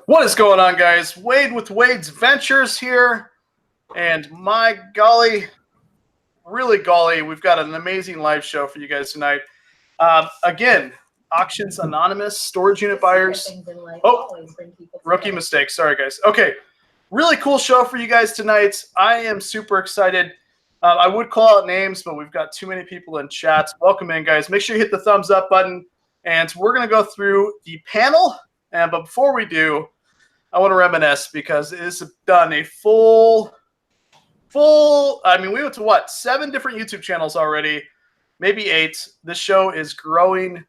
What is going on, guys? Wade with Wade's Ventures here. And my golly, really golly, we've got an amazing live show for you guys tonight. Again, Auctions Anonymous, storage unit buyers. Oh, rookie mistake. Sorry, guys. Okay, really cool show for you guys tonight. I am super excited. I would call out names, but we've got too many people in chat. Welcome in, guys. Make sure you hit the thumbs up button. And we're going to go through the panel. But before we do, I want to reminisce because it has done a full, I mean, we went to what? 7 different YouTube channels already, maybe 8. This show is growing.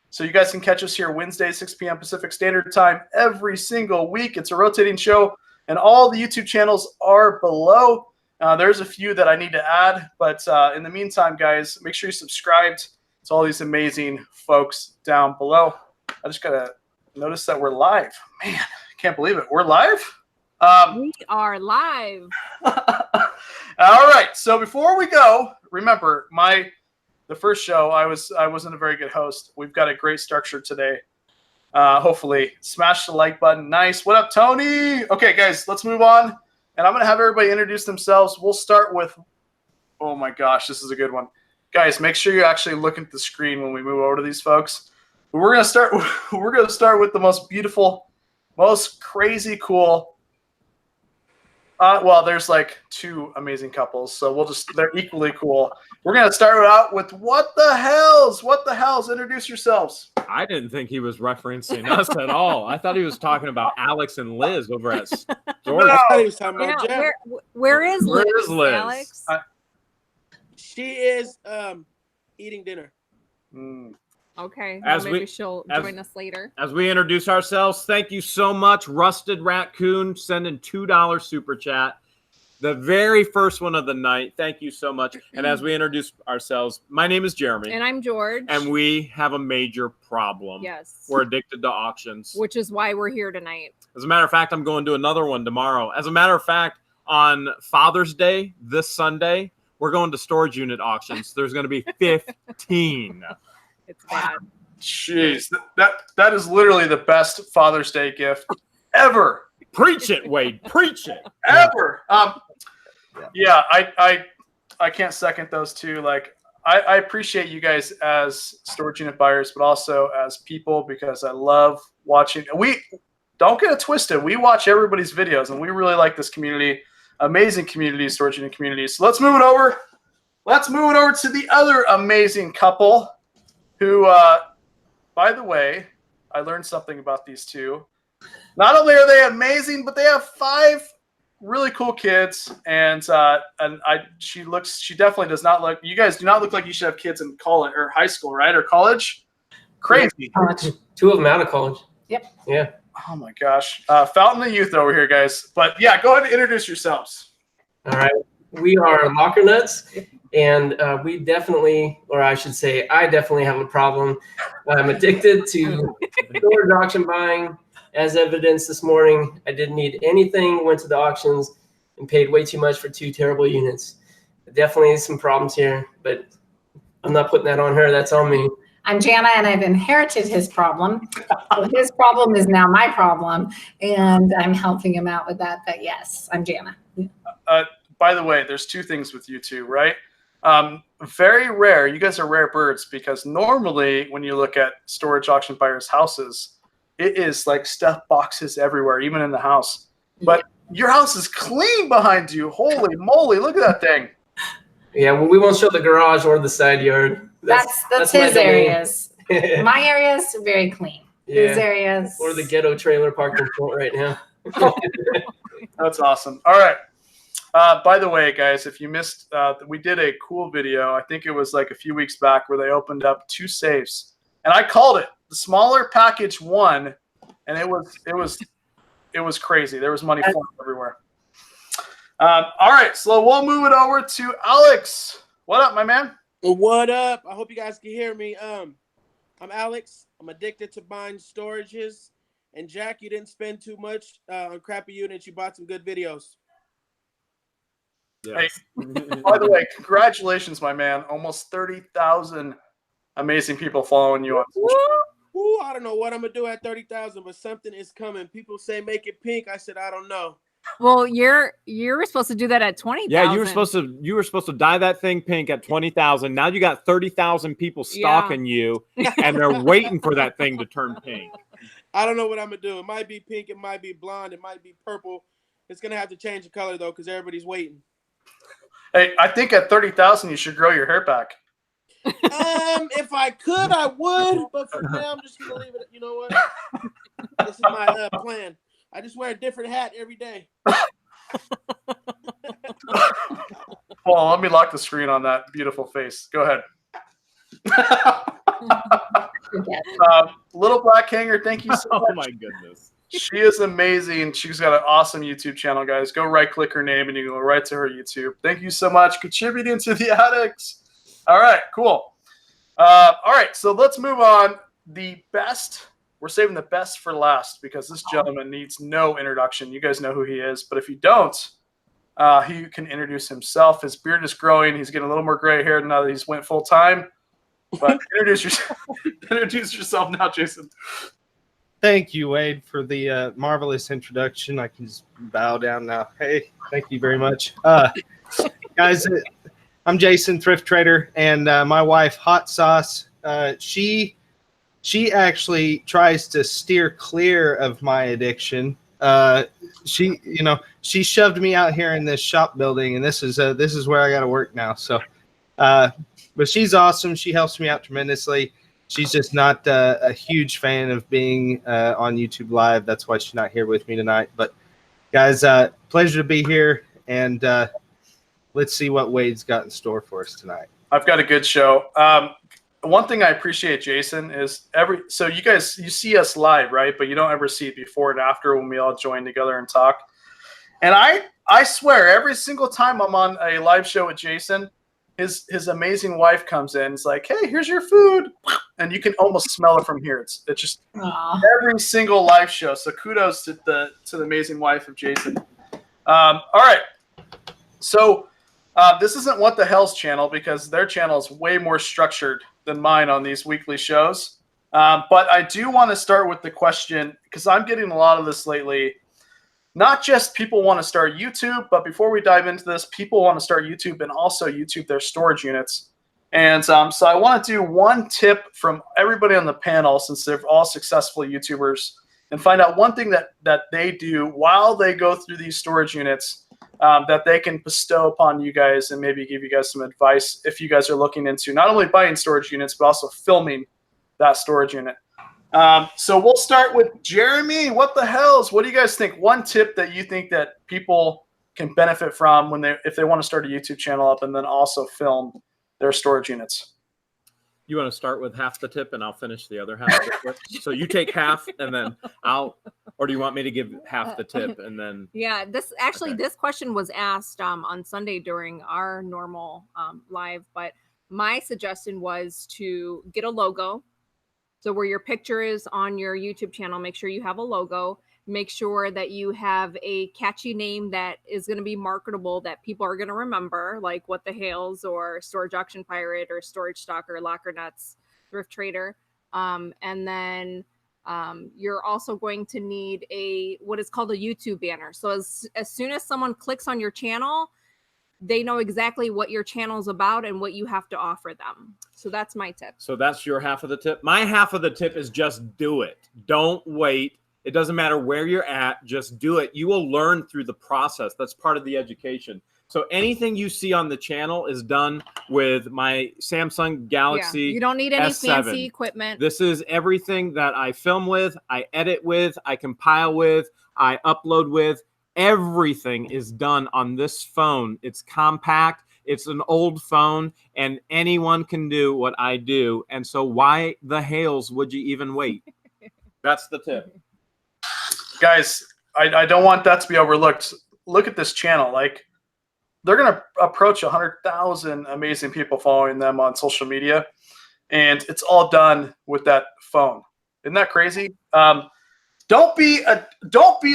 So you guys can catch us here Wednesday, 6 p.m. Pacific Standard Time every single week. It's a rotating show, and all the YouTube channels are below. There's a few that I need to add, but in the meantime, guys, make sure you subscribed to all these amazing folks down below. I just got to notice that we're live. Man, I can't believe it. We're live? We are live. All right. So before we go, remember the first show, I wasn't a very good host. We've got a great structure today. Hopefully, smash the like button. Nice. What up, Tony? Okay, guys, let's move on. And I'm going to have everybody introduce themselves. We'll start with, oh my gosh, this is a good one. Guys, make sure you actually look at the screen when we move over to these folks. We're going to start with the most beautiful, most crazy cool. Well, there's like 2 amazing couples, so they're equally cool. We're going to start out with What the Hales? What the Hales? Introduce yourselves. I didn't think he was referencing us at all. I thought he was talking about Alex and Liz over at Storage. Yeah, where is Liz? Where is Liz? Alex? She is eating dinner. Okay, well, maybe she'll join us later. As we introduce ourselves, thank you so much, Rusted Raccoon, sending $2 super chat. The very first one of the night. Thank you so much. And as we introduce ourselves, my name is Jeremy. And I'm George. And we have a major problem. Yes. We're addicted to auctions. Which is why we're here tonight. As a matter of fact, I'm going to another one tomorrow. As a matter of fact, on Father's Day, this Sunday, we're going to storage unit auctions. There's going to be 15. It's bad. Jeez, that is literally the best Father's Day gift ever. Preach it, Wade. Preach it. Ever. Yeah, I can't second those two. Like, I appreciate you guys as storage unit buyers, but also as people, because I love watching. We don't get it twisted. We watch everybody's videos, and we really like this community. Amazing community, storage unit community. So let's move it over. Let's move it over to the other amazing couple. Who, by the way, I learned something about these two. Not only are they amazing, but they have 5 really cool kids. And she definitely does not look. You guys do not look like you should have kids in college or high school, right? Or college. Crazy. College. 2 of them out of college. Yep. Yeah. Oh my gosh. Fountain of youth over here, guys. But yeah, go ahead and introduce yourselves. All right. We are Locker Nuts. And we definitely, or I should say, I definitely have a problem. I'm addicted to storage auction buying. As evidenced this morning, I didn't need anything, went to the auctions, and paid way too much for 2 terrible units. Definitely some problems here, but I'm not putting that on her. That's on me. I'm Jana, and I've inherited his problem. So his problem is now my problem, and I'm helping him out with that. But yes, I'm Jana. By the way, there's 2 things with you two, right? Very rare. You guys are rare birds, because normally when you look at storage auction buyers' houses, it is like stuff boxes everywhere, even in the house. But your house is clean behind you. Holy moly, look at that thing. Yeah, well, we won't show the garage or the side yard. That's his areas. My area is very clean. Yeah. His areas. Or the ghetto trailer parked in front right now. That's awesome. All right. By the way, guys, if you missed, we did a cool video. I think it was like a few weeks back where they opened up 2 safes, and I called it the smaller package 1, and it was crazy. There was money flowing everywhere. All right, so we'll move it over to Alex. What up, my man? What up? I hope you guys can hear me. I'm Alex. I'm addicted to buying storages. And Jack, you didn't spend too much on crappy units. You bought some good videos. Yes. Hey, by the way, congratulations, my man. Almost 30,000 amazing people following you on social media. Whoo, I don't know what I'm gonna do at 30,000, but something is coming. People say make it pink. I said I don't know. Well, you're supposed to do that at 20,000. Yeah, you were supposed to dye that thing pink at 20,000. Now you got 30,000 people stalking you, and they're waiting for that thing to turn pink. I don't know what I'm gonna do. It might be pink. It might be blonde. It might be purple. It's gonna have to change the color though, because everybody's waiting. Hey, I think at 30,000 you should grow your hair back. If I could, I would, but for now, I'm just gonna leave it. You know what? This is my plan. I just wear a different hat every day. Well, let me lock the screen on that beautiful face. Go ahead. Little Black Hanger, thank you so much. Oh my goodness. She is amazing. She's got an awesome YouTube channel, guys. Go right-click her name and you can go right to her YouTube. Thank you so much contributing to the addicts. All right, cool. All right, so let's move on. The best, we're saving the best for last because this gentleman needs no introduction. You guys know who he is, but if you don't, he can introduce himself. His beard is growing. He's getting a little more gray hair now that he's went full time. But introduce yourself now, Jason. Thank you, Wade, for the marvelous introduction. I can just bow down now. Hey, thank you very much. Guys, I'm Jason, Thrift Trader, and my wife, Hot Sauce, she actually tries to steer clear of my addiction. She shoved me out here in this shop building, and this is where I got to work now. So, but she's awesome. She helps me out tremendously. She's just not a huge fan of being on YouTube Live. That's why she's not here with me tonight. But guys, pleasure to be here, and let's see what Wade's got in store for us tonight. I've got a good show. One thing I appreciate, Jason, is so you see us live, right? But you don't ever see it before and after when we all join together and talk. And I swear, every single time I'm on a live show with Jason, his amazing wife comes in. It's like, hey, here's your food. And you can almost smell it from here. It's just every single live show. So kudos to the amazing wife of Jason. All right. So this isn't What the Hell's channel because their channel is way more structured than mine on these weekly shows. But I do want to start with the question because I'm getting a lot of this lately. Not just people want to start YouTube, but before we dive into this, people want to start YouTube and also YouTube their storage units. And so I want to do one tip from everybody on the panel, since they're all successful YouTubers, and find out one thing that they do while they go through these storage units that they can bestow upon you guys and maybe give you guys some advice if you guys are looking into not only buying storage units, but also filming that storage unit. So we'll start with Jeremy. What the hells? What do you guys think? One tip that you think that people can benefit from if they want to start a YouTube channel up and then also film their storage units. You want to start with half the tip and I'll finish the other half of the tip? So you take half and then or do you want me to give half the tip and then? Yeah, this question was asked on Sunday during our normal live, but my suggestion was to get a logo. So where your picture is on your YouTube channel, make sure you have a logo. Make sure that you have a catchy name that is going to be marketable, that people are going to remember, like What the Hales or Storage Auction Pirate or Storage Stalker, Locker Nuts, Thrift Trader. And then you're also going to need what is called a YouTube banner. So as soon as someone clicks on your channel, they know exactly what your channel is about and what you have to offer them. So that's my tip. So that's your half of the tip. My half of the tip is just do it. Don't wait. It doesn't matter where you're at. Just do it. You will learn through the process. That's part of the education. So anything you see on the channel is done with my Samsung Galaxy. Yeah, you don't need any S7. fancy equipment. This is everything that I film with, I edit with, I compile with, I upload with. Everything is done on this phone. It's compact. It's an old phone, and anyone can do what I do. And so why the Hales would you even wait? That's the tip. Guys, I don't want that to be overlooked. Look at this channel. Like, they're going to approach 100,000 amazing people following them on social media, and it's all done with that phone. Isn't that crazy? Don't be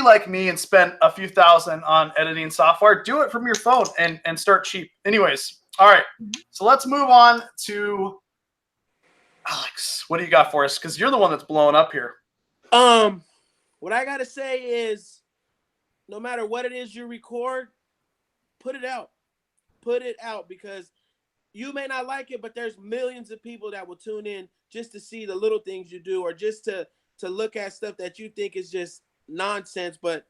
like me and spend a few thousand on editing software. Do it from your phone and start cheap. Anyways, all right. So let's move on to Alex, what do you got for us? Because you're the one that's blowing up here. What I gotta say is, no matter what it is you record, put it out. Put it out, because you may not like it, but there's millions of people that will tune in just to see the little things you do, or just to look at stuff that you think is just nonsense, but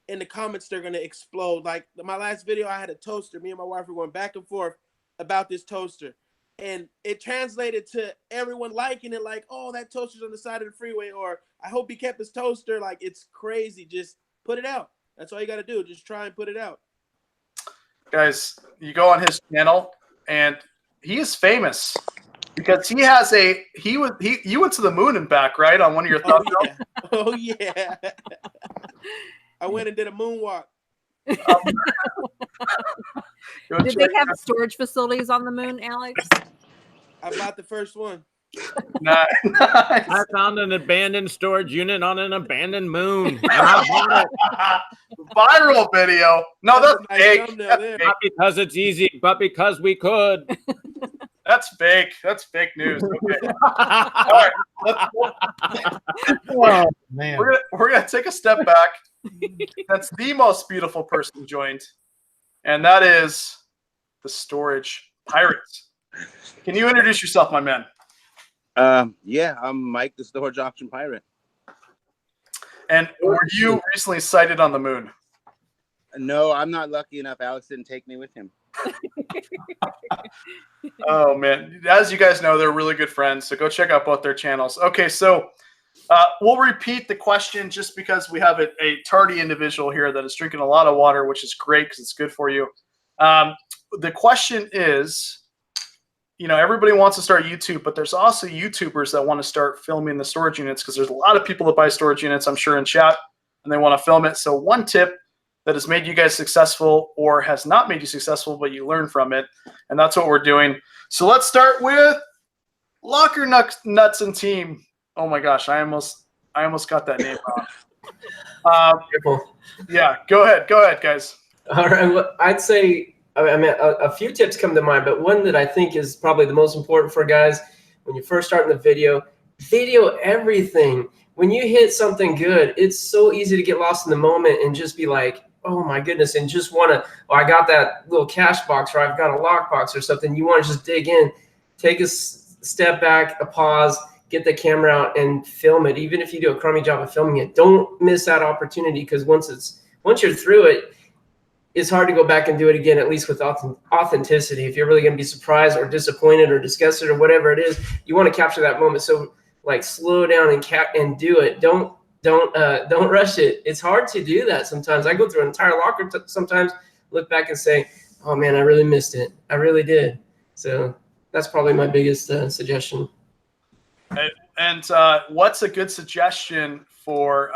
in the comments they're gonna explode. Like my last video, I had a toaster. Me and my wife were going back and forth about this toaster, and it translated to everyone liking it, like, oh, that toaster's on the side of the freeway, or I hope he kept his toaster. Like, it's crazy. Just put it out. That's all you got to do. Just try and put it out. Guys, you go on his channel, and he is famous because he has you went to the moon and back, right, on one of your thumbnails? Oh yeah. I went and did a moonwalk. Did they have storage facilities on the moon, Alex? I bought the first one. Nice. I found an abandoned storage unit on an abandoned moon. And I bought it. Viral video. No, that's a nice fake. thumbnail That's there. fake. Not because it's easy, but because we could. That's fake. That's fake news. Okay. All right. Oh, man. We're gonna take a step back. That's the most beautiful person joined, and that is the Storage Pirates. Can you introduce yourself, my man? Yeah, I'm Mike, the Storage Auction Pirate. And were you recently sighted on the moon? No, I'm not lucky enough. Alex didn't take me with him. Oh man, as you guys know, they're really good friends, so go check out both their channels. Okay, so we'll repeat the question just because we have a tardy individual here that is drinking a lot of water, which is great because it's good for you. The question is, you know, everybody wants to start YouTube, but there's also YouTubers that want to start filming the storage units, because there's a lot of people that buy storage units, I'm sure, in chat, and they want to film it. So one tip that has made you guys successful, or has not made you successful, but you learn from it, and that's what we're doing. So let's start with Locker Nuts and Team. Oh my gosh, I almost got that name wrong. Yeah, go ahead, guys. All right, well, I'd say, I mean, a few tips come to mind, but one that I think is probably the most important for guys when you first start in the video everything. When you hit something good, it's so easy to get lost in the moment and just be like, oh my goodness, and just want to, oh, I got that little cash box, or I've got a lock box or something. You want to just dig in, take a step back, a pause, get the camera out and film it. Even if you do a crummy job of filming it, don't miss that opportunity, because once you're through it, it's hard to go back and do it again, at least with authenticity. If you're really going to be surprised or disappointed or disgusted or whatever it is, you want to capture that moment. So like, slow down and do it. Don't rush it. It's hard to do that sometimes. I go through an entire locker sometimes, look back and say, oh man, I really missed it. I really did. So that's probably my biggest suggestion. And what's a good suggestion for,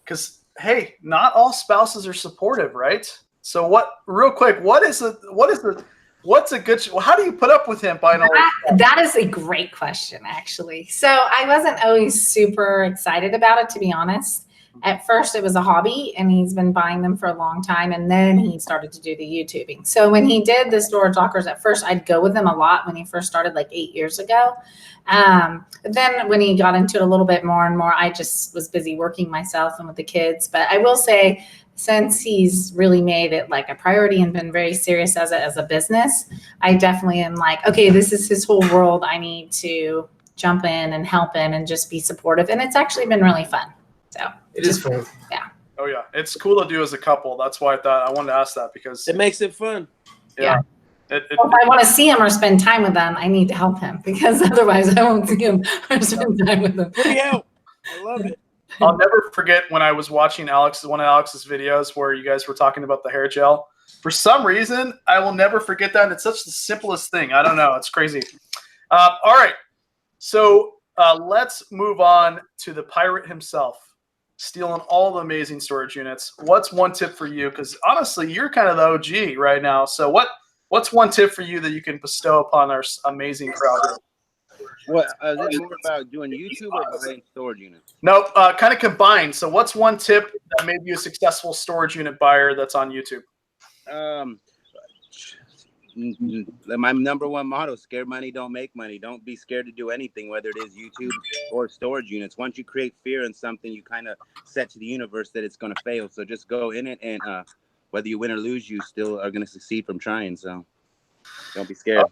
because hey, not all spouses are supportive, right? So what's a good, how do you put up with him buying all that is a great question, actually. So I wasn't always super excited about it, to be honest. At first it was a hobby, and he's been buying them for a long time, and then he started to do the YouTubing. So when he did the storage lockers, at first I'd go with him a lot when he first started, like 8 years ago. Then when he got into it a little bit more and more, I just was busy working myself and with the kids. But I will say, since he's really made it like a priority and been very serious as a business, I definitely am like, okay, this is his whole world. I need to jump in and help him and just be supportive. And it's actually been really fun. So it is fun. Yeah. Oh yeah, it's cool to do as a couple. That's why I wanted to ask that, because It makes it fun. yeah. If I want to see him or spend time with them, I need to help him, because otherwise I won't see him or spend time with him. Pretty help. I love it. I'll never forget when I was watching one of Alex's videos where you guys were talking about the hair gel. For some reason, I will never forget that. It's such the simplest thing. I don't know. It's crazy. All right. So let's move on to the pirate himself, stealing all the amazing storage units. What's one tip for you? Because honestly, you're kind of the OG right now. So what's one tip for you that you can bestow upon our amazing crowd here? What is it more about doing YouTube or buying storage units? Nope, kind of combined. So what's one tip that made you a successful storage unit buyer that's on YouTube? my number one motto: scared money don't make money. Don't be scared to do anything, whether it is YouTube or storage units. Once you create fear in something, you kind of set to the universe that it's going to fail. So just go in it, and whether you win or lose, you still are going to succeed from trying. So don't be scared.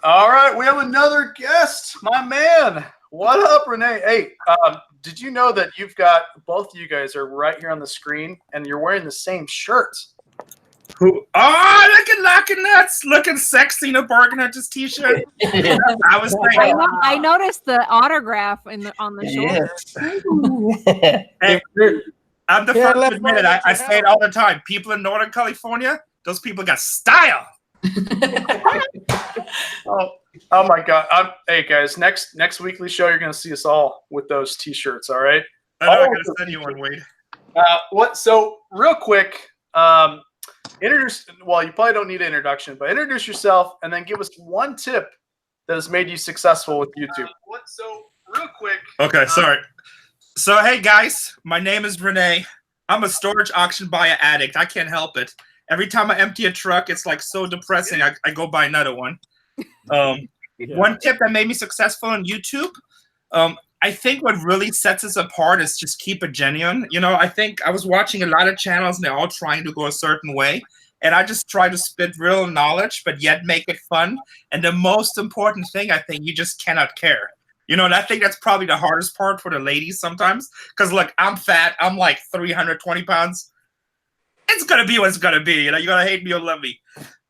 All right, we have another guest, my man. What up, Renee? Hey, did you know that you've got both of you guys are right here on the screen, and you're wearing the same shirt? Who? Oh, looking nuts, looking sexy in a bargain hunter's t-shirt. I was thinking, I noticed the autograph on the shoulder. hey, I'm the first to admit it. I say it all the time. People in Northern California, those people got style. Oh my God! Hey guys, next weekly show, you're gonna see us all with those T-shirts. All right. I know I'm gonna send you one, Wade. So real quick, introduce. Well, you probably don't need an introduction, but introduce yourself and then give us one tip that has made you successful with YouTube. So real quick. Okay, sorry. So hey guys, my name is Renee. I'm a storage auction buyer addict. I can't help it. Every time I empty a truck, it's like so depressing. I go buy another one. One tip that made me successful on YouTube, I think what really sets us apart is just keep it genuine. You know, I think I was watching a lot of channels and they're all trying to go a certain way. And I just try to spit real knowledge, but yet make it fun. And the most important thing, I think, you just cannot care. You know, and I think that's probably the hardest part for the ladies sometimes. Because, look, I'm fat. I'm like 320 pounds. It's going to be what it's going to be. You know, you're going to hate me or love me.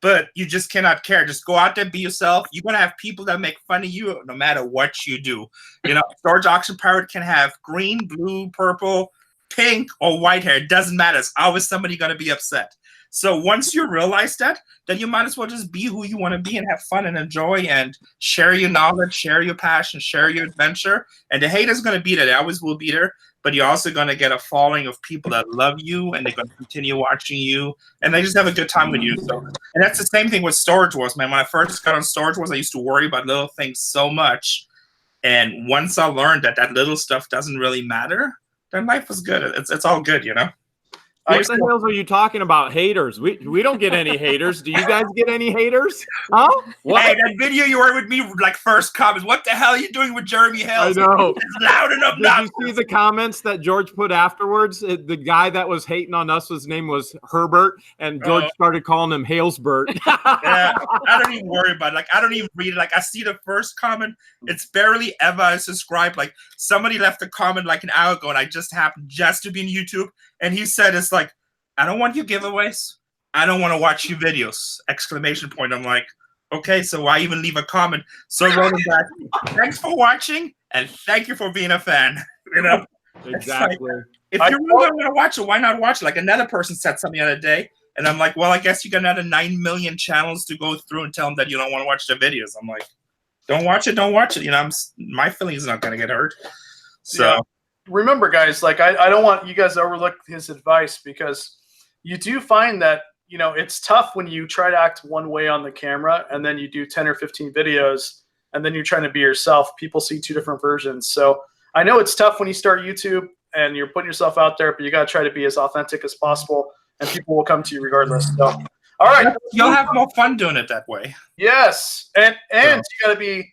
But you just cannot care. Just go out there, be yourself. You're going to have people that make fun of you no matter what you do. You know, Storage Auction Pirate can have green, blue, purple, pink, or white hair. It doesn't matter. It's always somebody going to be upset. So once you realize that, then you might as well just be who you want to be and have fun and enjoy and share your knowledge, share your passion, share your adventure. And the hate is going to be there. They always will be there. But you're also going to get a following of people that love you and they're going to continue watching you and they just have a good time with you. So, and that's the same thing with Storage Wars, man. When I first got on Storage Wars, I used to worry about little things so much. And once I learned that that little stuff doesn't really matter, then life was good. It's all good, you know? What the hell are you talking about? Haters? We don't get any haters. Do you guys get any haters? Huh? What? Hey, that video you were with me, like first comments. What the hell are you doing with Jeremy Hales? I know. It's loud enough now. Did you see the comments that George put afterwards? The guy that was hating on us, his name was Herbert, and George started calling him Halesbert. Yeah, I don't even worry about it. Like, I don't even read it. Like, I see the first comment. It's barely ever I subscribe. Like, somebody left a comment like an hour ago, and I just happened just to be in YouTube, and he said, it's like, I don't want your giveaways. I don't want to watch your videos. Exclamation point. I'm like, okay, so why even leave a comment? So I wrote him back, thanks for watching, and thank you for being a fan. You know? Exactly. Like, if you really want to watch it, why not watch it? Like another person said something the other day, and I'm like, well, I guess you got another 9 million channels to go through and tell them that you don't want to watch their videos. I'm like, don't watch it, don't watch it. You know, my feelings are not going to get hurt. So. Yeah. Remember, guys, like I don't want you guys to overlook his advice because you do find that, you know, it's tough when you try to act one way on the camera and then you do 10 or 15 videos and then you're trying to be yourself. People see two different versions. So I know it's tough when you start YouTube and you're putting yourself out there, but you got to try to be as authentic as possible and people will come to you regardless. So, all right. You'll have more fun doing it that way. Yes. And you got to be,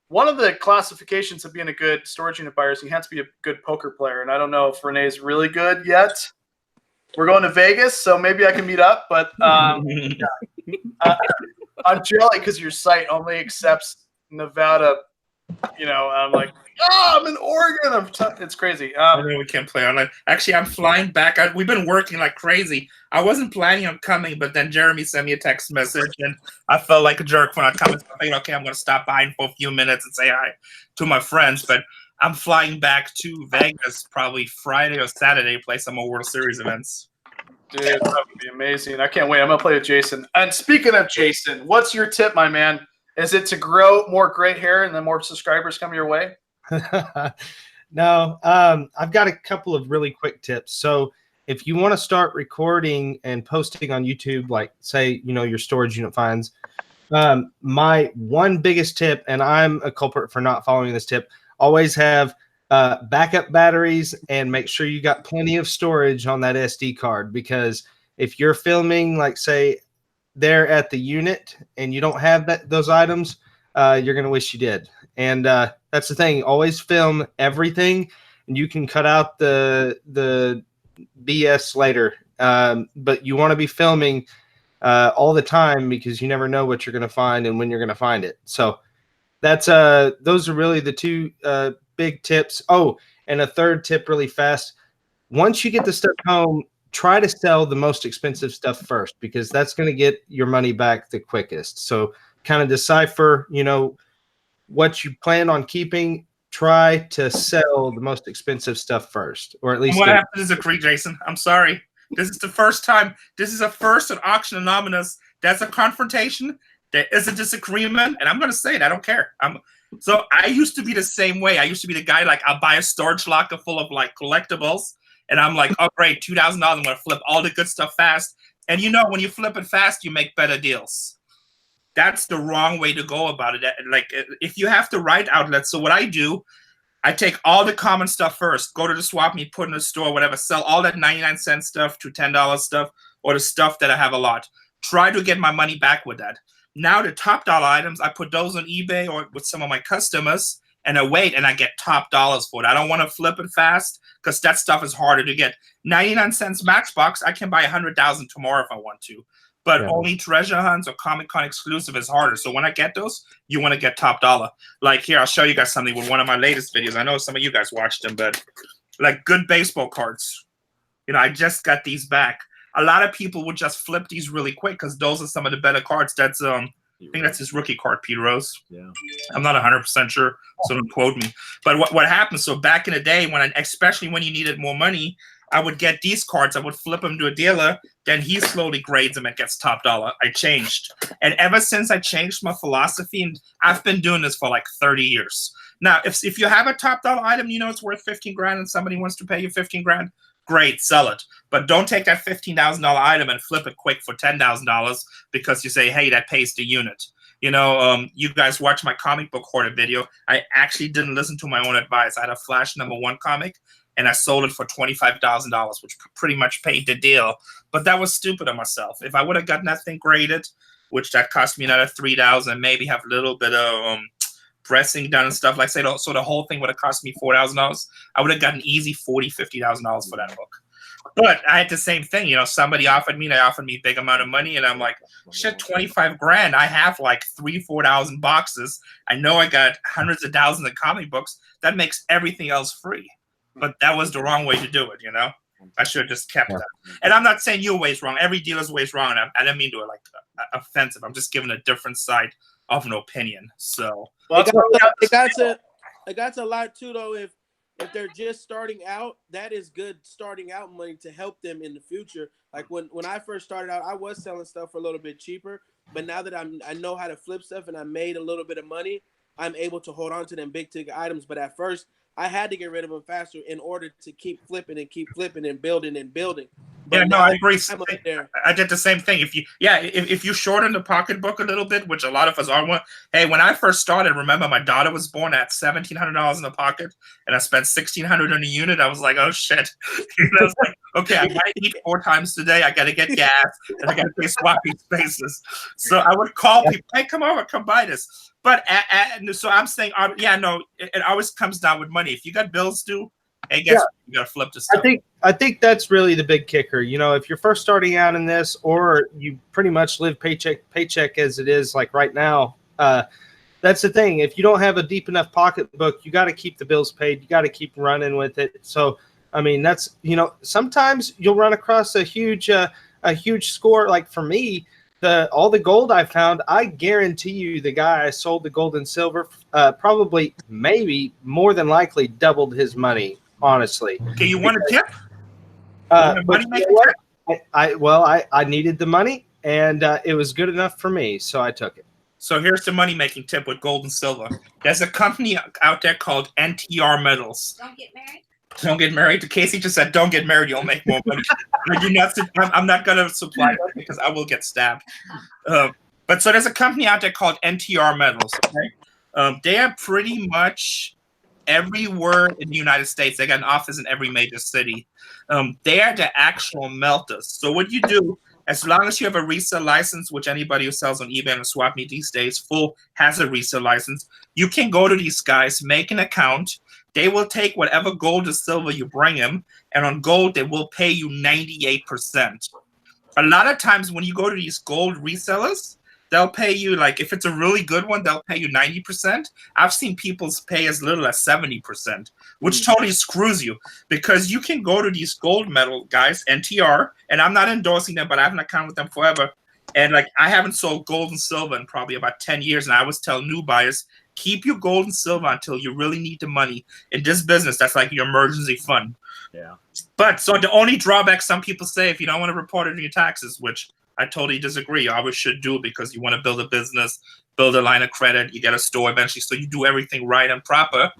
one of the classifications of being a good storage unit buyer is you have to be a good poker player. And I don't know if Renee's really good yet. We're going to Vegas, so maybe I can meet up. But I'm jelly because your site only accepts Nevada. You know, I'm like, I'm in Oregon. It's crazy. I know we can't play online. Actually, I'm flying back. We've been working like crazy. I wasn't planning on coming, but then Jeremy sent me a text message, and I felt like a jerk when I come. So I think, okay, I'm going to stop by for a few minutes and say hi to my friends. But I'm flying back to Vegas probably Friday or Saturday to play some more World Series events. Dude, that would be amazing. I can't wait. I'm going to play with Jason. And speaking of Jason, what's your tip, my man? Is it to grow more gray hair and then more subscribers come your way? No, I've got a couple of really quick tips. So if you want to start recording and posting on YouTube, like say, you know, your storage unit finds, my one biggest tip, and I'm a culprit for not following this tip, always have backup batteries and make sure you got plenty of storage on that SD card, because if you're filming, like say there at the unit and you don't have those items, you're going to wish you did. And that's the thing. Always film everything, and you can cut out the BS later. But you want to be filming all the time, because you never know what you're going to find and when you're going to find it. So that's those are really the two big tips. Oh, and a third tip really fast. Once you get the stuff home, try to sell the most expensive stuff first, because that's going to get your money back the quickest. So kind of decipher, what you plan on keeping. Try to sell the most expensive stuff first, or at least. I'm gonna have to disagree, Jason. I'm sorry. This is the first time. This is a first at Auction Anonymous. That's a confrontation. There is a disagreement, and I'm gonna say it. I don't care. So I used to be the same way. I used to be the guy, like, I'll buy a storage locker full of like collectibles, and I'm like, oh great, $2,000. I'm gonna flip all the good stuff fast. And when you flip it fast, you make better deals. That's the wrong way to go about it. Like, if you have the right outlets. So what I do, I take all the common stuff first, go to the swap meet, put in a store, whatever, sell all that 99-cent stuff to $10 stuff, or the stuff that I have a lot. Try to get my money back with that. Now the top dollar items, I put those on eBay or with some of my customers, and I wait and I get top dollars for it. I don't want to flip it fast, because that stuff is harder to get. 99 cents Matchbox, I can buy 100,000 tomorrow if I want to. But only treasure hunts or Comic-Con exclusive is harder. So when I get those, you want to get top dollar. Like here, I'll show you guys something with one of my latest videos. I know some of you guys watched them, but like good baseball cards. I just got these back. A lot of people would just flip these really quick, because those are some of the better cards. That's I think that's his rookie card, Pete Rose. Yeah, I'm not 100% sure, so don't quote me. But what happened? So back in the day, especially when you needed more money, I would get these cards. I would flip them to a dealer. Then he slowly grades them and gets top dollar. I changed, and ever since I changed my philosophy, and I've been doing this for like 30 years now. If you have a top dollar item, it's worth 15 grand, and somebody wants to pay you 15 grand. Great, sell it. But don't take that $15,000 item and flip it quick for $10,000 because you say, hey, that pays the unit. You guys watch my comic book hoarder video. I actually didn't listen to my own advice. I had a Flash #1 comic, and I sold it for $25,000, which pretty much paid the deal. But that was stupid of myself. If I would have gotten that thing graded, which that cost me another $3,000, maybe have a little bit of pressing done and stuff, like, say, so the whole thing would have cost me $4,000. I would have gotten easy $40,000, $50,000 for that book. But I had the same thing. Somebody offered me a big amount of money, and I'm like, shit, 25 grand. I have like 3,000-4,000 boxes. I know I got hundreds of thousands of comic books. That makes everything else free. But that was the wrong way to do it. I should have just kept that. And I'm not saying your way's wrong. Every dealer's way's wrong. And I didn't mean to like offensive. I'm just giving a different side of an opinion. So it got to a lot too, though. If they're just starting out, that is good starting out money to help them in the future. Like when I first started out, I was selling stuff for a little bit cheaper, but now that I know how to flip stuff and I made a little bit of money, I'm able to hold on to them big ticket items. But at first, I had to get rid of them faster in order to keep flipping and building and building. But yeah, no, I agree. There. I did the same thing. If you shorten the pocketbook a little bit, which a lot of us are. Hey, when I first started, remember my daughter was born at $1,700 in the pocket, and I spent $1,600 on a unit. I was like, oh shit. I was like, okay, I gotta eat 4 times today. I gotta get gas, and I gotta pay swapping spaces. So I would call people, hey, come over, come buy this. But so I'm saying, it always comes down with money. If you got bills due, hey, guess what? You gotta flip the stuff. I think that's really the big kicker. If you're first starting out in this, or you pretty much live paycheck as it is, like right now, that's the thing. If you don't have a deep enough pocketbook, you got to keep the bills paid. You got to keep running with it. So, I mean, that's sometimes you'll run across a huge score. Like for me, all the gold I found, I guarantee you, the guy I sold the gold and silver, probably, maybe, more than likely doubled his money. Honestly. Okay, you want a tip? I needed the money, and it was good enough for me, so I took it. So here's the money-making tip with gold and silver. There's a company out there called NTR Metals. Don't get married. Don't get married. Casey just said, don't get married. You'll make more money. I'm not going to supply that because I will get stabbed. But so there's a company out there called NTR Metals. Okay? They are pretty much everywhere in the United States. They got an office in every major city. They are the actual melters. So what you do, As long as you have a resale license, which anybody who sells on eBay and Swap Meet these days full has a resale license, you can go to these guys, make an account. They will take whatever gold or silver you bring them, and on gold, they will pay you 98%. A lot of times when you go to these gold resellers, they'll pay you, like, if it's a really good one, they'll pay you 90%. I've seen people pay as little as 70%, which totally screws you, because you can go to these gold medal guys, NTR, and I'm not endorsing them, but I have an account with them forever. And, like, I haven't sold gold and silver in probably about 10 years, and I always tell new buyers, keep your gold and silver until you really need the money. In this business, that's like your emergency fund. Yeah. But so the only drawback some people say, if you don't want to report it in your taxes, which I totally disagree. You always should do, because you want to build a business, build a line of credit, you get a store eventually, so you do everything right and proper.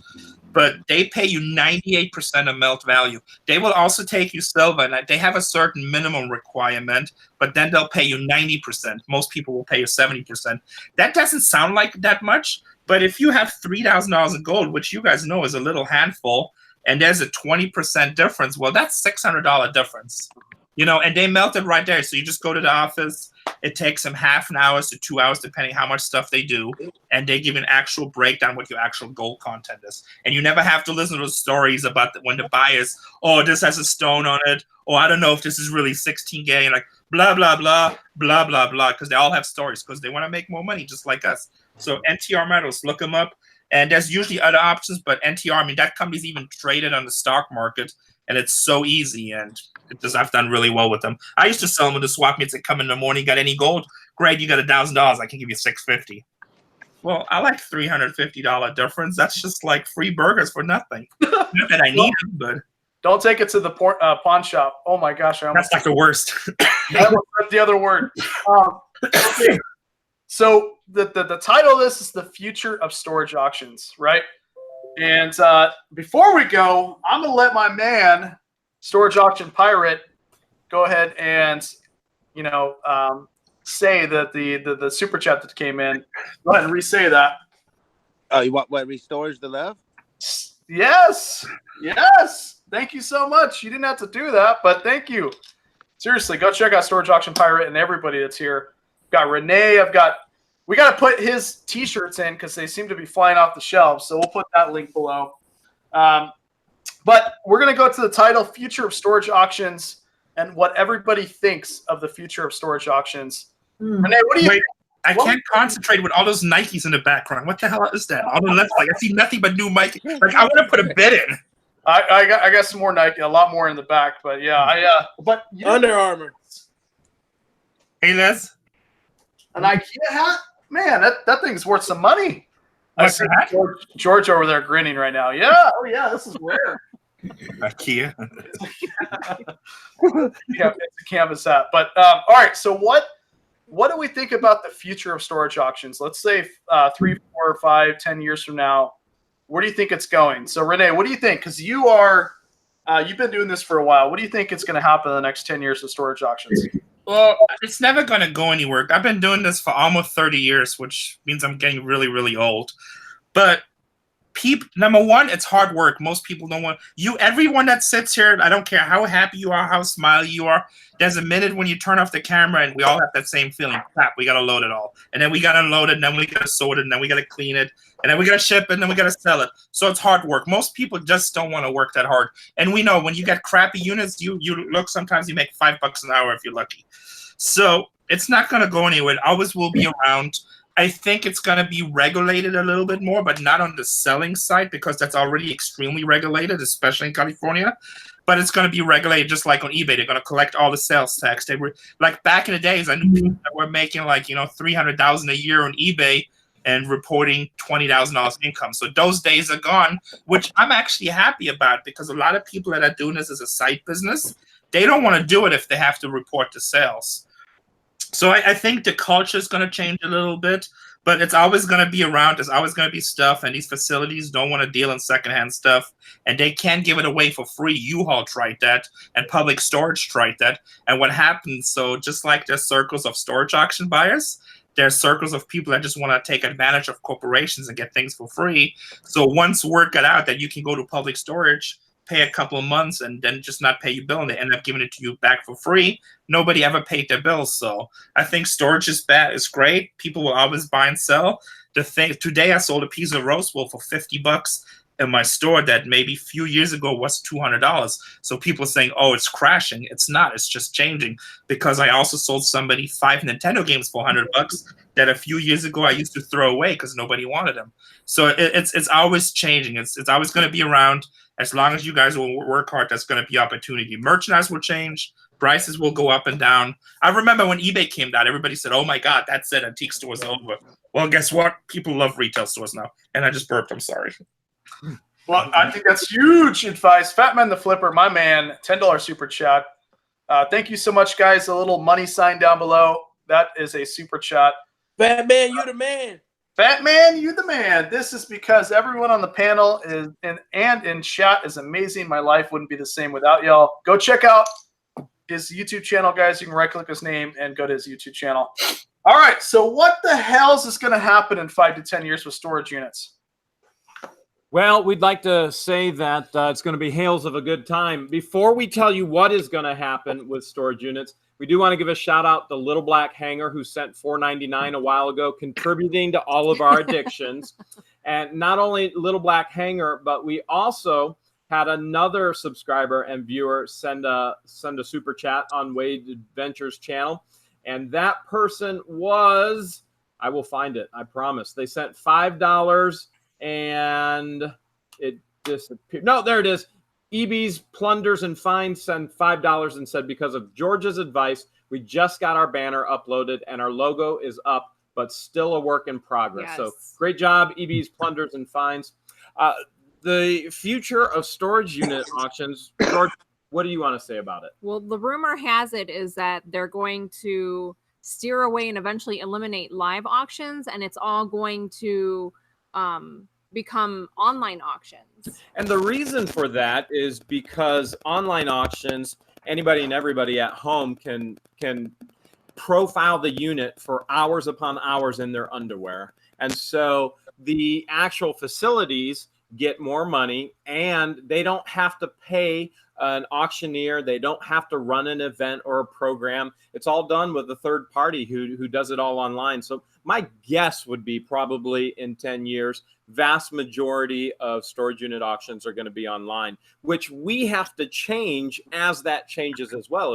But they pay you 98% of melt value. They will also take you silver, and they have a certain minimum requirement, but then they'll pay you 90%. Most people will pay you 70%. That doesn't sound like that much, but if you have $3,000 in gold, which you guys know is a little handful, and there's a 20% difference, well, that's $600 difference. You know, and they melt it right there. So you just go to the office. It takes them half an hour to 2 hours, depending how much stuff they do. And they give an actual breakdown what your actual gold content is. And you never have to listen to those stories about when the buyers, oh, this has a stone on it. Or I don't know if this is really 16K. And like, blah, blah, blah, blah, blah, blah. Because they all have stories, because they want to make more money just like us. So NTR Metals, look them up. And there's usually other options. But NTR, I mean, that company's even traded on the stock market. And it's so easy, and I've done really well with them. I used to sell them with the swap meets that come in the morning. Got any gold? Great, you got $1,000. I can give you $650. Well, I like $350 difference. That's just like free burgers for nothing. Not that I need them, but Don't take it to the pawn shop. Oh my gosh, that's like the worst. I almost said the other word. Okay. So the title of this is The Future of Storage Auctions, right? And before we go, I'm going to let my man, Storage Auction Pirate, go ahead and, say that the super chat that came in. Go ahead and re-say that. Oh, you want what? Restores the love? Yes. Yes. Thank you so much. You didn't have to do that, but thank you. Seriously, go check out Storage Auction Pirate and everybody that's here. I've got Renee. We got to put his T-shirts in because they seem to be flying off the shelves. So we'll put that link below. But we're going to go to the title, Future of Storage Auctions, and what everybody thinks of the future of storage auctions. Renee, what do you think? I can't concentrate with all those Nikes in the background. What the hell is that? On the left, like I see nothing but new Nike. Like I want to put a bid in. I got some more Nike, a lot more in the back, but yeah, but Under Armour. Hey, Les. An IKEA hat? Man, that thing's worth some money. What's I that? see George over there grinning right now. Yeah, oh yeah, this is rare. IKEA. Yeah, it's a canvas hat. But all right, so what do we think about the future of storage auctions? Let's say 3, 4, 5, 10 years from now. Where do you think it's going? So Renee, what do you think? Because you've been doing this for a while. What do you think is going to happen in the next 10 years of storage auctions? Well, it's never going to go anywhere. I've been doing this for almost 30 years, which means I'm getting really, really old. But number one, it's hard work. Most people don't want you. Everyone that sits here, I don't care how happy you are, how smiley you are. There's a minute when you turn off the camera, and we all have that same feeling. Crap, we got to load it all, and then we got to unload it, and then we got to sort it, and then we got to clean it, and then we got to ship it, and then we got to sell it. So it's hard work. Most people just don't want to work that hard. And we know when you get crappy units, you look. Sometimes you make $5 an hour if you're lucky. So it's not going to go anywhere. It always will be around. I think it's going to be regulated a little bit more, but not on the selling side because that's already extremely regulated, especially in California. But it's going to be regulated just like on eBay. They're going to collect all the sales tax. They were like back in the days, I knew people that were making like, $300,000 a year on eBay and reporting $20,000 income. So those days are gone, which I'm actually happy about because a lot of people that are doing this as a side business, they don't want to do it if they have to report the sales. So I think the culture is going to change a little bit, but it's always going to be around. There's always going to be stuff, and these facilities don't want to deal in secondhand stuff, and they can't give it away for free. U-Haul tried that, and Public Storage tried that. And what happens, so just like there's circles of storage auction buyers, there's circles of people that just want to take advantage of corporations and get things for free. So once word got out that you can go to Public Storage, pay a couple of months and then just not pay your bill, and they end up giving it to you back for free. Nobody ever paid their bills. So I think storage is great. People will always buy and sell. Today I sold a piece of roast wool for $50 in my store that maybe a few years ago was $200. So people are saying, oh, it's crashing. It's not. It's just changing, because I also sold somebody 5 Nintendo games for $100 that a few years ago I used to throw away because nobody wanted them. So it's always changing. It's always going to be around. As long as you guys will work hard, that's going to be opportunity. Merchandise will change. Prices will go up and down. I remember when eBay came out, everybody said, oh my God, that's it. Antique stores are over. Well, guess what? People love retail stores now. And I just burped. I'm sorry. Well, I think that's huge advice. Fat Man the Flipper, my man, $10 super chat. Thank you so much, guys. A little money sign down below. That is a super chat. Fat Man, you the man. Fat Man, you the man. This is because everyone on the panel is and in chat is amazing. My life wouldn't be the same without y'all. Go check out his YouTube channel, guys. You can right-click his name and go to his YouTube channel. All right, so what the hell is going to happen in 5 to 10 years with storage units? Well, we'd like to say that it's going to be hails of a good time. Before we tell you what is going to happen with storage units, we do want to give a shout out to Little Black Hanger, who sent $4.99 a while ago, contributing to all of our addictions. And not only Little Black Hanger, but we also had another subscriber and viewer send a super chat on Wade Adventures channel. And that person was, I will find it, I promise. They sent $5 and it disappeared. No, there it is. EB's Plunders and Finds sent $5 and said, because of George's advice, we just got our banner uploaded and our logo is up, but still a work in progress. Yes. So great job, EB's Plunders and Finds. The future of storage unit auctions, George, what do you want to say about it? Well, the rumor has it is that they're going to steer away and eventually eliminate live auctions, and it's all going to become online auctions. And the reason for that is because online auctions, anybody and everybody at home can profile the unit for hours upon hours in their underwear. And so the actual facilities get more money, and they don't have to pay an auctioneer. They don't have to run an event or a program. It's all done with a third party who does it all online. So my guess would be probably in 10 years, vast majority of storage unit auctions are going to be online, which we have to change as that changes as well.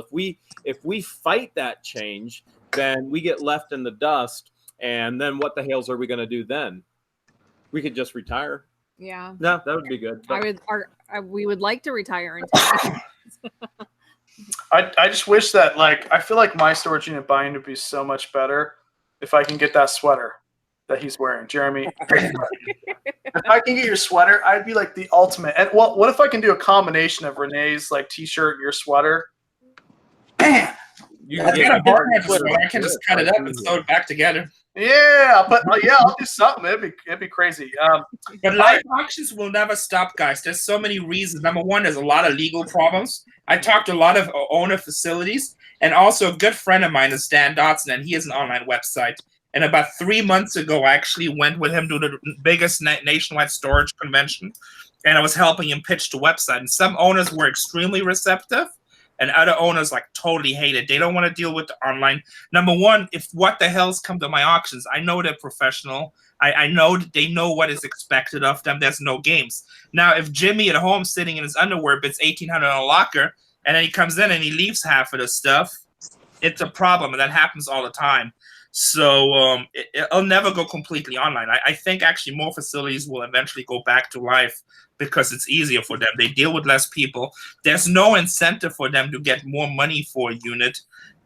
If we fight that change, then we get left in the dust. And then what the hales are we going to do then? We could just retire. Yeah. No, that would be good. But We would like to retire in 10 years. I just wish that, like, I feel like my storage unit buying would be so much better if I can get that sweater that he's wearing. Jeremy, if I can get your sweater, I'd be like the ultimate. And what if I can do a combination of Renee's like t-shirt and your sweater? Man, I can just cut it up and sew it back together. Yeah, but yeah, I'll do something. It'd be crazy. But live auctions will never stop, guys. There's so many reasons. Number one, there's a lot of legal problems. I talked to a lot of owner facilities, and also a good friend of mine is Dan Dotson, and he has an online website. And about 3 months ago, I actually went with him to the biggest nationwide storage convention, and I was helping him pitch the website. And some owners were extremely receptive, and other owners like totally hate it. They don't want to deal with the online. Number one, if what the hell's come to my auctions, I know they're professional. I know that they know what is expected of them. There's no games. Now, if Jimmy at home sitting in his underwear bids $1,800 on a locker, and then he comes in and he leaves half of the stuff, it's a problem, and that happens all the time. So it'll never go completely online. I think actually more facilities will eventually go back to live because it's easier for them. They deal with less people. There's no incentive for them to get more money for a unit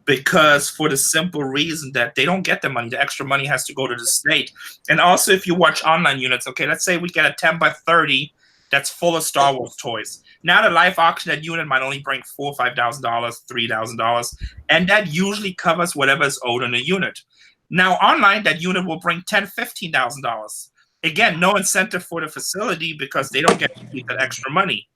because for the simple reason that they don't get the money. The extra money has to go to the state. And also if you watch online units, okay, let's say we get a 10 by 30 that's full of Star Wars toys. Now the live auction, that unit might only bring $4,000 or $5,000, $3,000, and that usually covers whatever is owed on the unit. Now online, that unit will bring $10,000, $15,000. Again, no incentive for the facility because they don't get to keep that extra money.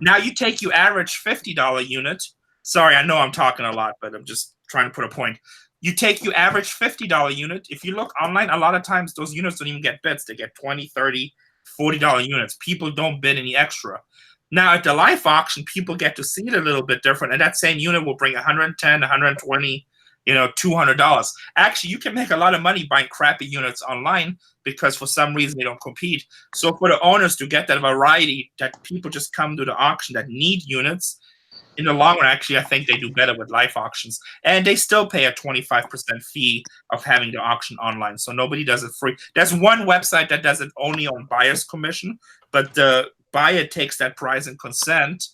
Now you take your average $50 unit. Sorry, I know I'm talking a lot, but I'm just trying to put a point. You take your average $50 unit. If you look online, a lot of times those units don't even get bids. They get $20, $30, $40 units. People don't bid any extra. Now at the live auction, people get to see it a little bit different, and that same unit will bring 110, 120, $200. Actually, you can make a lot of money buying crappy units online because for some reason they don't compete. So for the owners to get that variety that people just come to the auction that need units, in the long run, actually, I think they do better with live auctions. And they still pay a 25% fee of having the auction online. So nobody does it free. There's one website that does it only on buyer's commission, but the buyer takes that price and consent,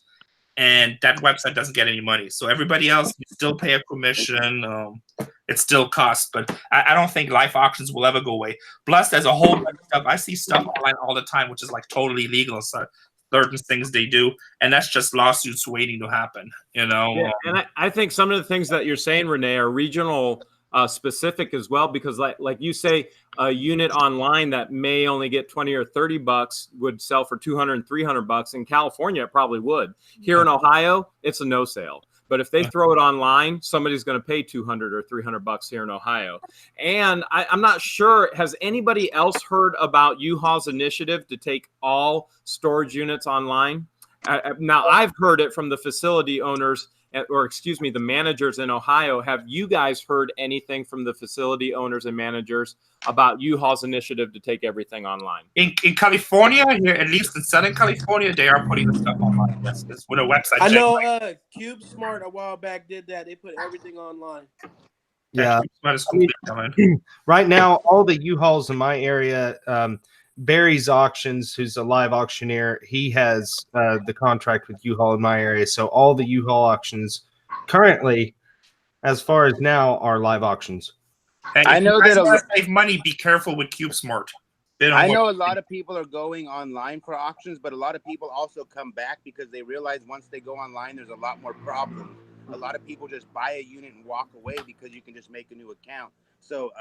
and that website doesn't get any money. So everybody else, you still pay a commission. It still costs, but I don't think live auctions will ever go away. Plus, there's a whole bunch of stuff. I see stuff online all the time, which is like totally illegal. So certain things they do, and that's just lawsuits waiting to happen. Yeah, and I think some of the things that you're saying, Renee, are regional specific as well, because like you say, a unit online that may only get 20 or 30 bucks would sell for 200 and 300 bucks. In California, it probably would. Here in Ohio, it's a no sale. But if they throw it online, somebody's going to pay 200 or 300 bucks here in Ohio. And I'm not sure, has anybody else heard about U-Haul's initiative to take all storage units online? Now, I've heard it from the facility owners, or excuse me, the managers in Ohio. Have you guys heard anything from the facility owners and managers about U-Haul's initiative to take everything online? In California, here at least in Southern California, they are putting the stuff online. That's with a website. I know Cube Smart a while back did that. They put everything online. Yeah. Right now, all the U-Hauls in my area, Barry's Auctions, who's a live auctioneer, he has the contract with U-Haul in my area. So all the U-Haul auctions currently, as far as now, are live auctions. And I know that to save money, be careful with CubeSmart. I know a lot of people are going online for auctions, but a lot of people also come back because they realize once they go online, there's a lot more problems. A lot of people just buy a unit and walk away because you can just make a new account. So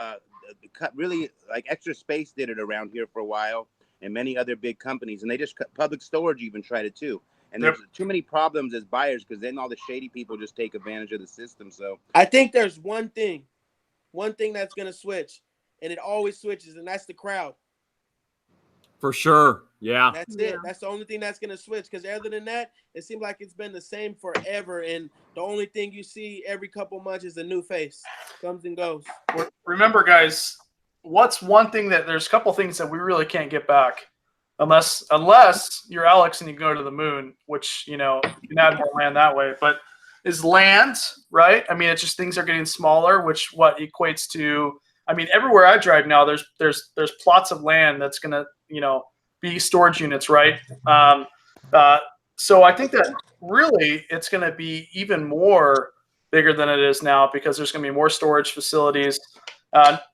really, like Extra Space did it around here for a while, and many other big companies, and they just Public Storage even tried it too. And there's too many problems as buyers because then all the shady people just take advantage of the system. So I think there's one thing that's going to switch, and it always switches, and that's the crowd. For sure. Yeah. That's it. That's the only thing that's going to switch, because other than that, it seems like it's been the same forever, and the only thing you see every couple months is a new face. Comes and goes. Remember, guys, what's one thing that there's a couple things that we really can't get back unless you're Alex and you go to the moon, which, you can add more land that way, but is land, right? I mean, it's just things are getting smaller, which what equates to, I mean, everywhere I drive now, there's plots of land that's going to, be storage units, right? So I think that really it's going to be even more bigger than it is now because there's going to be more storage facilities.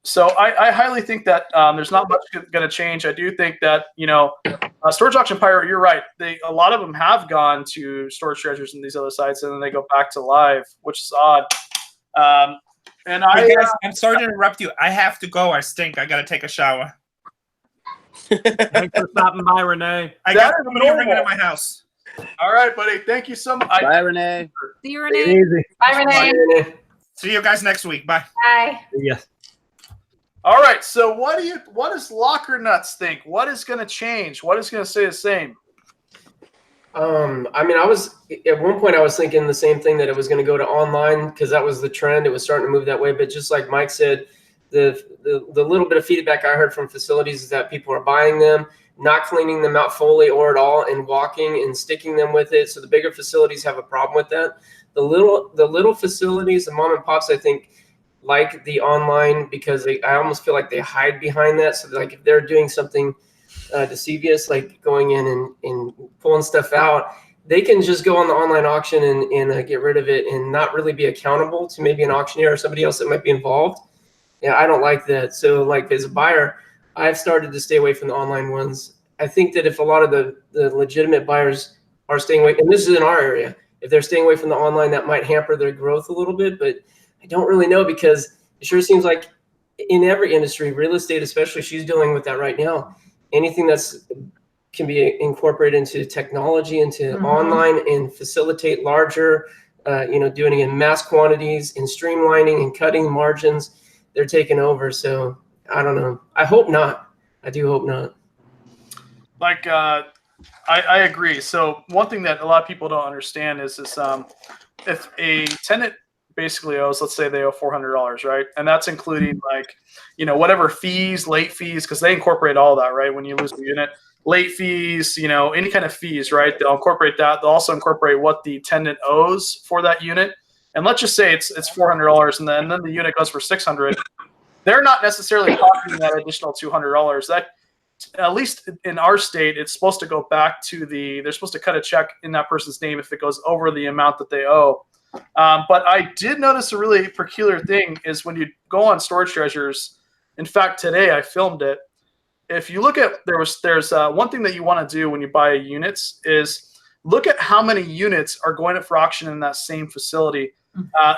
So I highly think that there's not much going to change. I do think that, Storage Auction Pirate, you're right. A lot of them have gone to Storage Treasures and these other sites, and then they go back to live, which is odd. And hey guys, I'm sorry to interrupt you. I have to go. I stink. I got to take a shower. Thanks for stopping by, Renee. I got somebody ringing at my house. All right, buddy. Thank you so much. Bye, Renee. See you, Renee. Bye, Renee. See you guys next week. Bye. Bye. Yes. All right. So what does Locker Nuts think? What is going to change? What is going to stay the same? I mean, at one point I was thinking the same thing, that it was going to go to online because that was the trend. It was starting to move that way. But just like Mike said, the little bit of feedback I heard from facilities is that people are buying them, not cleaning them out fully or at all, and walking and sticking them with it. So the bigger facilities have a problem with that. The little facilities, the mom and pops, I think, like the online because I almost feel like they hide behind that. So like if they're doing something deceivious, like going in and pulling stuff out, they can just go on the online auction and get rid of it and not really be accountable to maybe an auctioneer or somebody else that might be involved. Yeah, I don't like that. So like as a buyer, I've started to stay away from the online ones. I think that if a lot of the legitimate buyers are staying away, and this is in our area, if they're staying away from the online, that might hamper their growth a little bit, but I don't really know because it sure seems like in every industry, real estate especially, she's dealing with that right now. Anything that's can be incorporated into technology, into online, and facilitate larger, doing it in mass quantities and streamlining and cutting margins, they're taking over. So I don't know. I hope not. I do hope not. Like I agree. So one thing that a lot of people don't understand is this: if a tenant basically owes, let's say they owe $400, right, and that's including like, whatever fees, late fees, because they incorporate all that, right? When you lose the unit, late fees, any kind of fees, right? They'll incorporate that. They'll also incorporate what the tenant owes for that unit. And let's just say it's $400, and then the unit goes for $600. They're not necessarily costing that additional $200. That, at least in our state, it's supposed to go back to they're supposed to cut a check in that person's name if it goes over the amount that they owe. But I did notice a really peculiar thing is when you go on Storage Treasures. In fact, today I filmed it. If you look at, there's one thing that you want to do when you buy units is look at how many units are going up for auction in that same facility,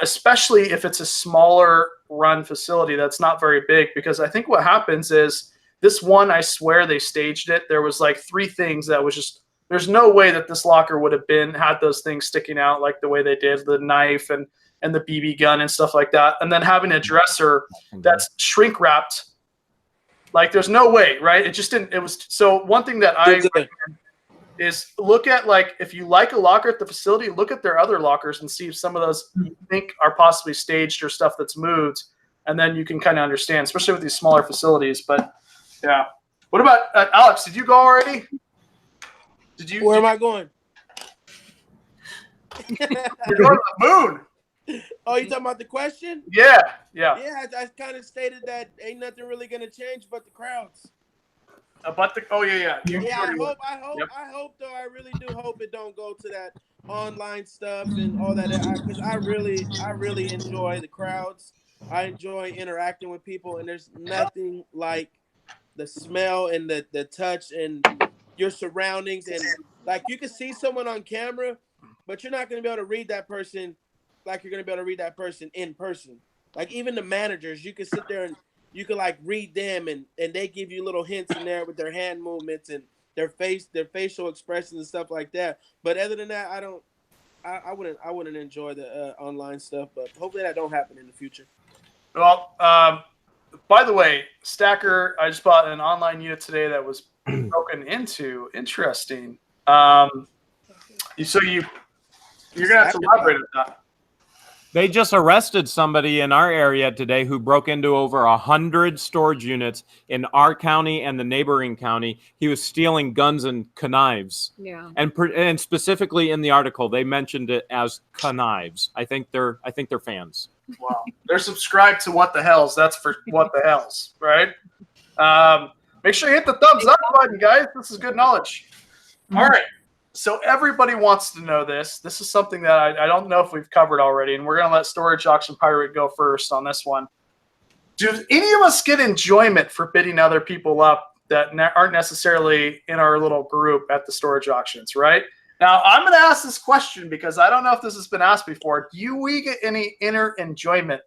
especially if it's a smaller run facility that's not very big. Because I think what happens is this one, I swear they staged it. There was like 3 things that was just, there's no way that this locker would have had those things sticking out like the way they did, the knife and the BB gun and stuff like that. And then having a dresser that's shrink wrapped. Like there's no way, right? It just didn't, it was, so one thing that I recommend is look at, like, if you like a locker at the facility, look at their other lockers and see if some of those you think are possibly staged or stuff that's moved. And then you can kind of understand, especially with these smaller facilities. But yeah. What about Alex? Did you go already? Where am I going? You're going to the moon. Oh, you talking about the question? Yeah. I kind of stated that ain't nothing really gonna change but the crowds. I hope though. I really do hope it don't go to that online stuff and all that, because I really enjoy the crowds. I enjoy interacting with people, and there's nothing like the smell and the touch and your surroundings. And like, you can see someone on camera, but you're not going to be able to read that person like you're going to be able to read that person in person. Like, even the managers, you can sit there and you can like read them, and they give you little hints in there with their hand movements and their facial expressions and stuff like that. But other than that, I wouldn't enjoy the online stuff. But hopefully that don't happen in the future. Well, by the way, Stacker, I just bought an online unit today that was broken into. Interesting. So you're gonna have to elaborate on that. They just arrested somebody in our area today who broke into over 100 storage units in our county and the neighboring county. He was stealing guns and knives. Yeah. And specifically in the article, they mentioned it as knives. I think they're fans. Wow. They're subscribed to What the Hells. That's for What the Hells, right? Make sure you hit the thumbs up button, guys. This is good knowledge. All right. So everybody wants to know this. This is something that I don't know if we've covered already, and we're going to let Storage Auction Pirate go first on this one. Do any of us get enjoyment for bidding other people up that aren't necessarily in our little group at the storage auctions, right? Now, I'm going to ask this question because I don't know if this has been asked before. Do we get any inner enjoyment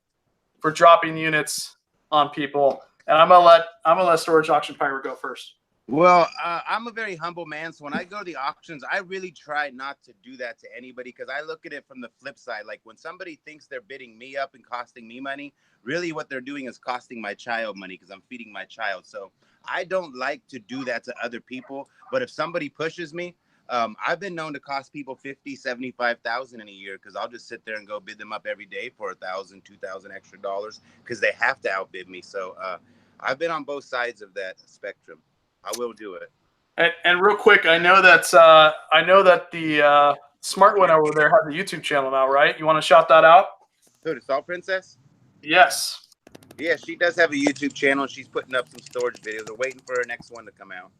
for dropping units on people? And I'm gonna let Storage Auction Pirate go first. Well, I'm a very humble man, so when I go to the auctions, I really try not to do that to anybody, because I look at it from the flip side. Like, when somebody thinks they're bidding me up and costing me money, really what they're doing is costing my child money, because I'm feeding my child. So I don't like to do that to other people. But if somebody pushes me, I've been known to cost people $50,000, $75,000 in a year, because I'll just sit there and go bid them up every day for $1,000, $2,000 extra dollars, because they have to outbid me. So I've been on both sides of that spectrum. I will do it. And real quick, I know that the smart one over there has a YouTube channel now, right? You want to shout that out? Who, the Salt Princess? Yes. Yeah, she does have a YouTube channel. She's putting up some storage videos. We're waiting for her next one to come out.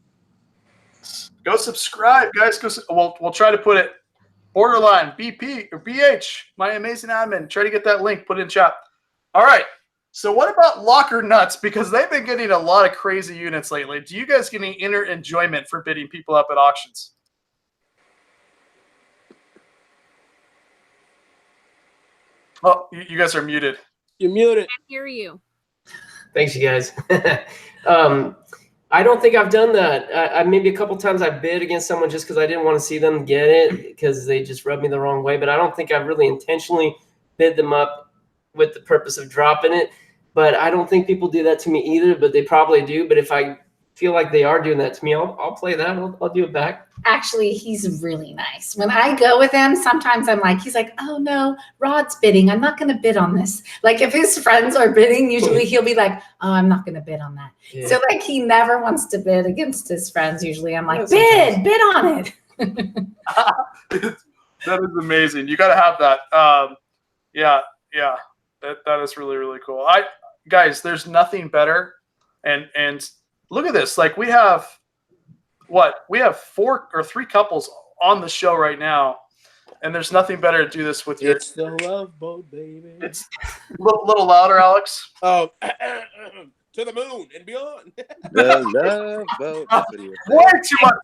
Go subscribe, guys. We'll try to put it borderline BP or BH. My amazing admin. Try to get that link. Put it in chat. All right. So what about locker nuts? Because they've been getting a lot of crazy units lately. Do you guys get any inner enjoyment for bidding people up at auctions? Oh, you guys are muted. You're muted. I can't hear you. Thanks, you guys. I don't think I've done that. I maybe a couple times I bid against someone just because I didn't want to see them get it because they just rubbed me the wrong way. But I don't think I've really intentionally bid them up with the purpose of dropping it. But I don't think people do that to me either, but they probably do. But if I feel like they are doing that to me, I'll play that. I'll do it back. Actually, he's really nice. When I go with him, sometimes I'm like, he's like, oh no, Rod's bidding. I'm not going to bid on this. Like if his friends are bidding, usually he'll be like, oh, I'm not going to bid on that. Yeah. So like he never wants to bid against his friends. Usually I'm like, Yeah, bid on it. That is amazing. You got to have that. Yeah. That is really, really cool. Guys, there's nothing better. And look at this. Like we have 4 or 3 couples on the show right now, and there's nothing better to do this with your. It's the love boat, baby. It's a little louder, Alex. Oh, to the moon and beyond. The love boat. Way too much.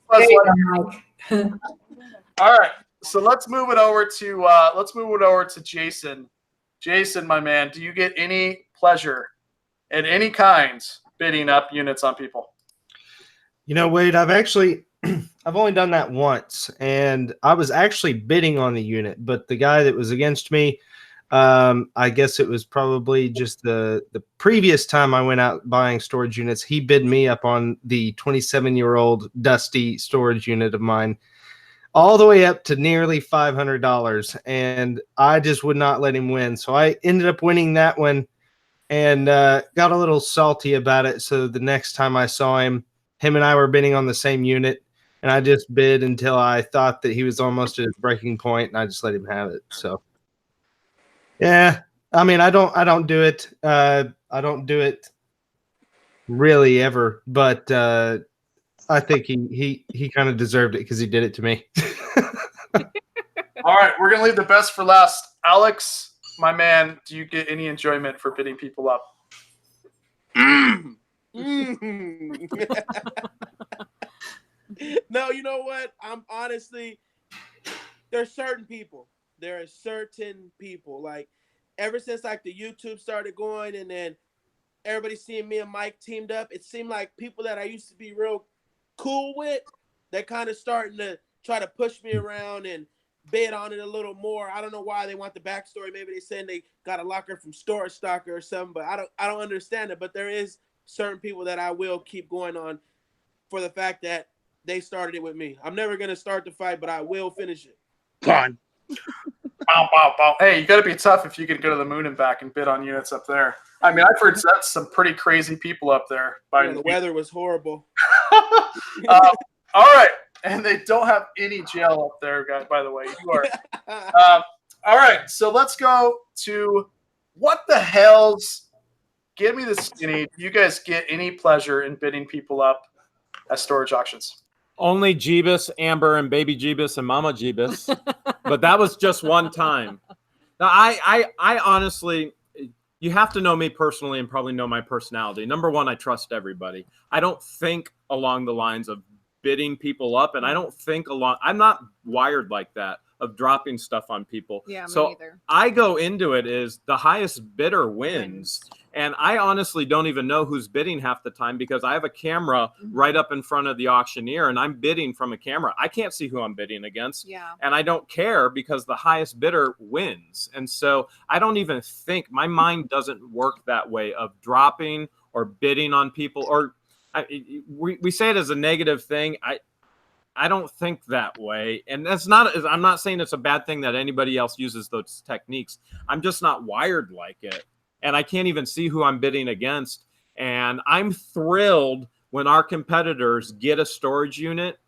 All right, so let's move it over to Jason. Jason, my man, do you get any pleasure at any kind bidding up units on people? You know, Wade, I've only done that once, and I was actually bidding on the unit, but the guy that was against me, I guess it was probably just the previous time I went out buying storage units, he bid me up on the 27-year-old dusty storage unit of mine, all the way up to nearly $500, and I just would not let him win. So I ended up winning that one and got a little salty about it. So the next time I saw him and I were bidding on the same unit, and I just bid until I thought that he was almost at his breaking point, and I just let him have it. So, yeah, I mean, I don't do it. I don't do it really ever, but I think he kind of deserved it because he did it to me. All right, we're gonna leave the best for last. Alex, my man, do you get any enjoyment for bidding people up? No, you know what? I'm honestly, there's certain people. There are certain people. Like ever since like the YouTube started going, and then everybody seeing me and Mike teamed up, it seemed like people that I used to be real cool with, they're kind of starting to try to push me around and bid on it a little more. I don't know why they want the backstory. Maybe they saying they got a locker from Stalker or something, but I don't understand it. But there is certain people that I will keep going on for the fact that they started it with me. I'm never gonna start the fight, but I will finish it. Come on. Bow. Hey, you got to be tough if you can go to the moon and back and bid on units up there. I mean, I've heard that's some pretty crazy people up there. Yeah, the weather was horrible. All right, and they don't have any jail up there, guys. By the way, you are. All right, so let's go to what the hell's. Give me the skinny. Do you guys get any pleasure in bidding people up at storage auctions? Only Jebus, Amber, and baby Jebus and mama Jebus. But that was just one time. Now, I honestly, you have to know me personally and probably know my personality. Number one, I trust everybody. I don't think along the lines of bidding people up, and I don't think I'm not wired like that of dropping stuff on people. Yeah, me so neither. I go into it as the highest bidder wins. And I honestly don't even know who's bidding half the time because I have a camera right up in front of the auctioneer and I'm bidding from a camera. I can't see who I'm bidding against. Yeah. And I don't care because the highest bidder wins. And so I don't even think, my mind doesn't work that way of dropping or bidding on people. Or we say it as a negative thing. I don't think that way. And that's not, I'm not saying it's a bad thing that anybody else uses those techniques. I'm just not wired like it. And I can't even see who I'm bidding against. And I'm thrilled when our competitors get a storage unit.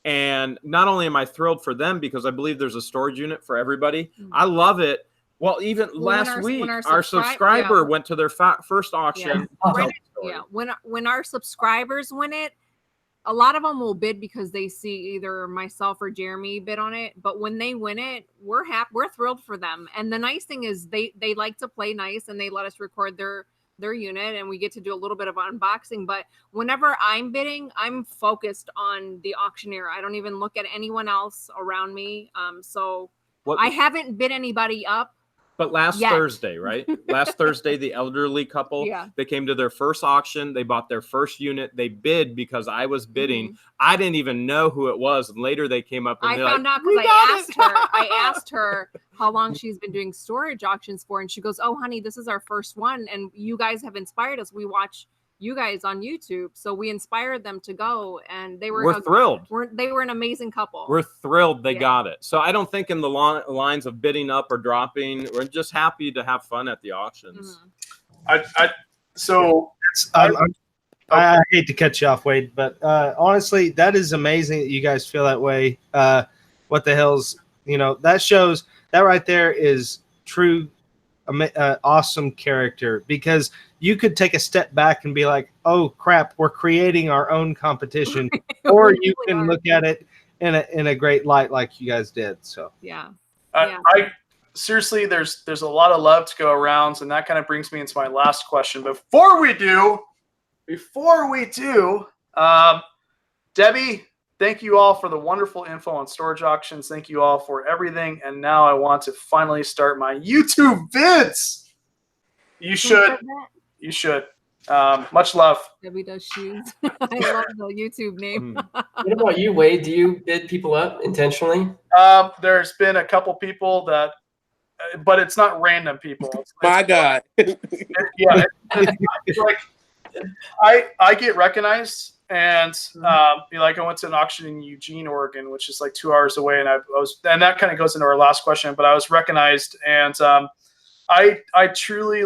And not only am I thrilled for them because I believe there's a storage unit for everybody. I love it. Well, even last week, our subscriber went to their first auction. When our subscribers win it, a lot of them will bid because they see either myself or Jeremy bid on it. But when they win it, we're happy. We're thrilled for them. And the nice thing is they like to play nice and they let us record their unit and we get to do a little bit of unboxing. But whenever I'm bidding, I'm focused on the auctioneer. I don't even look at anyone else around me. I haven't bid anybody up. But last Thursday, right? Last Thursday, the elderly couple, they came to their first auction. They bought their first unit. They bid because I was bidding. I didn't even know who it was. And later they came up and I found out because I asked her how long she's been doing storage auctions for. And she goes, oh, honey, this is our first one. And you guys have inspired us. We watch you guys on YouTube. So we inspired them to go, and they were We're thrilled. They were an amazing couple. We're thrilled they Yeah. got it. So I don't think in the lines of bidding up or dropping. We're just happy to have fun at the auctions. I hate to cut you off, Wade, but honestly, that is amazing that you guys feel that way. What the hell's, that shows that right there is true, awesome character, because you could take a step back and be like, oh crap, we're creating our own competition, or you can look at it in a great light like you guys did. So yeah. I seriously, there's a lot of love to go around, and that kind of brings me into my last question. Before we do, Debbie, thank you all for the wonderful info on storage auctions. Thank you all for everything. And now I want to finally start my YouTube vids. You should. Much love. Debbie does shoes. I love the YouTube name. What about you, Wade? Do you bid people up intentionally? There's been a couple people that, but it's not random people. My God. It's like I get recognized, and like I went to an auction in Eugene, Oregon, which is like 2 hours away, and and that kind of goes into our last question. But I was recognized, and I truly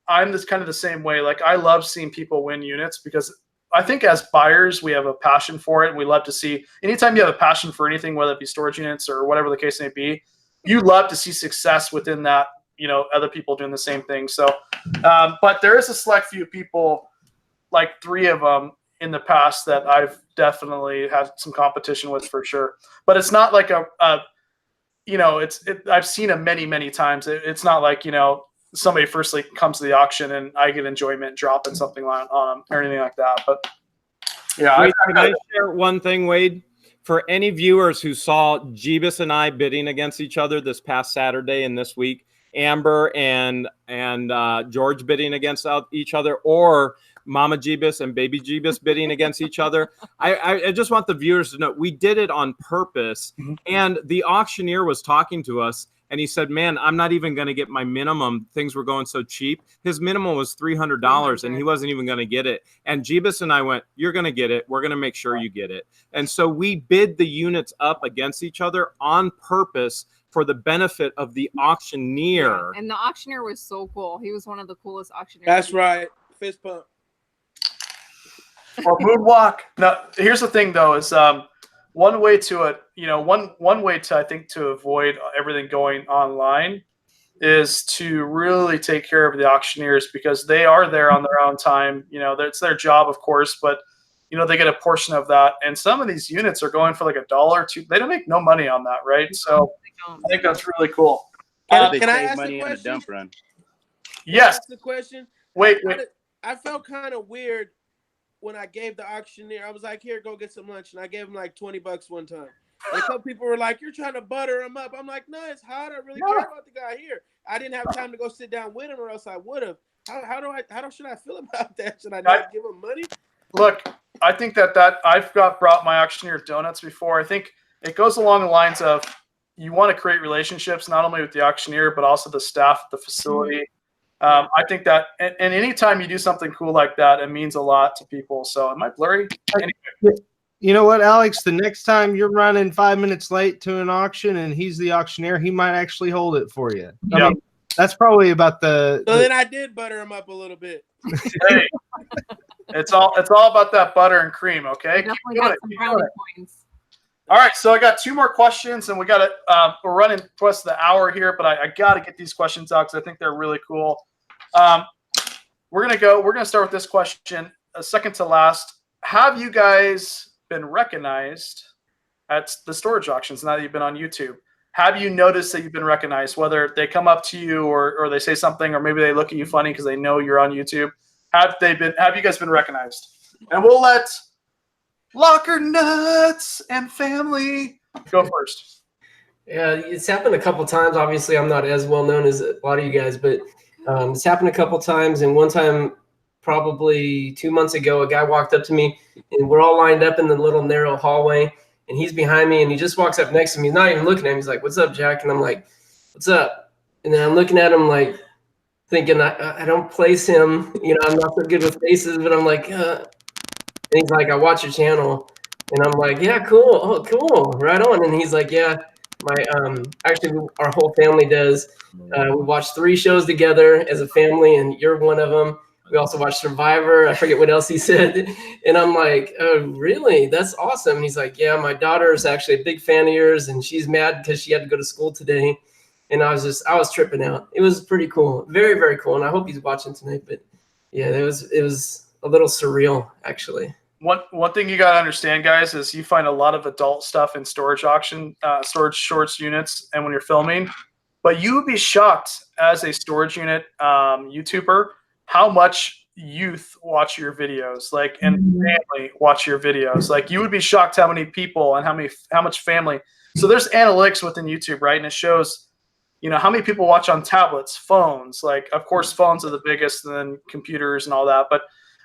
I'm this kind of the same way. Like, I love seeing people win units, because I think as buyers, we have a passion for it. And we love to see, anytime you have a passion for anything, whether it be storage units or whatever the case may be, you love to see success within that, other people doing the same thing. So, but there is a select few people, like 3 of them in the past, that I've definitely had some competition with for sure. But it's not like I've seen them many, many times. It's not like, somebody firstly comes to the auction and I get enjoyment dropping something on them or anything like that. But yeah, Wait, can I share one thing, Wade? For any viewers who saw Jebus and I bidding against each other this past Saturday and this week, Amber and George bidding against each other, or Mama Jebus and Baby Jebus bidding against each other, I just want the viewers to know we did it on purpose. Mm-hmm. And the auctioneer was talking to us, and he said, man, I'm not even going to get my minimum. Things were going so cheap. His minimum was $300, and he wasn't even going to get it. And Jebus and I went, you're going to get it. We're going to make sure you get it. And so we bid the units up against each other on purpose for the benefit of the auctioneer. Yeah. And the auctioneer was so cool. He was one of the coolest auctioneers. That's right. Fist pump. Or moonwalk. Now, here's the thing, though, is one way to I think to avoid everything going online is to really take care of the auctioneers, because they are there on their own time. It's their job, of course, but they get a portion of that. And some of these units are going for like $1 or $2. They don't make no money on that, right? So I think that's really cool. Can I I ask money a in a question? dump run? Yes. The question. Wait. I felt kind of weird when I gave the auctioneer. I was like, "Here, go get some lunch," and I gave him like $20 one time. And some people were like, "You're trying to butter him up." I'm like, "No, it's hot. I really care about the guy here. I didn't have time to go sit down with him, or else I would have. How should I feel about that? Should I not give him money?" Look, I think that I've brought my auctioneer donuts before. I think it goes along the lines of, you want to create relationships not only with the auctioneer but also the staff at the facility. I think that, and anytime you do something cool like that, it means a lot to people. So am I blurry? Anyway. You know what, Alex? The next time you're running 5 minutes late to an auction and he's the auctioneer, he might actually hold it for you. I mean, that's probably about the. So then I did butter him up a little bit. Hey, it's all about that butter and cream. Okay. Definitely got some brownie points. All right, so I got 2 more questions, and we're running towards the hour here, but I got to get these questions out because I think they're really cool. We're gonna start with this question, second to last. Have you guys been recognized at the storage auctions now that you've been on YouTube? Have you noticed that you've been recognized, whether they come up to you or they say something, or maybe they look at you funny because they know you're on YouTube? Have you guys been recognized? And we'll let Locker Nuts and family go first. Yeah, it's happened a couple times. Obviously, I'm not as well known as a lot of you guys, but it's happened a couple times. And one time, probably 2 months ago, a guy walked up to me, and we're all lined up in the little narrow hallway, and he's behind me, and he just walks up next to me. He's not even looking at me. He's like, "What's up, Jack?" And I'm like, "What's up?" And then I'm looking at him like, thinking I don't place him. You know, I'm not so good with faces, but I'm like, and he's like, I watch your channel, and I'm like, yeah, cool, oh, cool, right on. And he's like, yeah, my actually our whole family does. We watch 3 shows together as a family, and you're one of them. We also watch Survivor. I forget what else he said. And I'm like, oh, really? That's awesome. And he's like, yeah, my daughter is actually a big fan of yours, and she's mad because she had to go to school today. And I was tripping out. It was pretty cool. Very, very cool. And I hope he's watching tonight. But yeah, it was a little surreal, actually. One thing you got to understand, guys, is you find a lot of adult stuff in storage shorts units, and when you're filming, but you would be shocked as a storage unit YouTuber how much youth watch your videos, like, and family watch your videos. Like, you would be shocked how many people and how much family. So there's analytics within YouTube, right? And it shows, you know, how many people watch on tablets, phones. Like, of course, phones are the biggest, and then computers and all that, but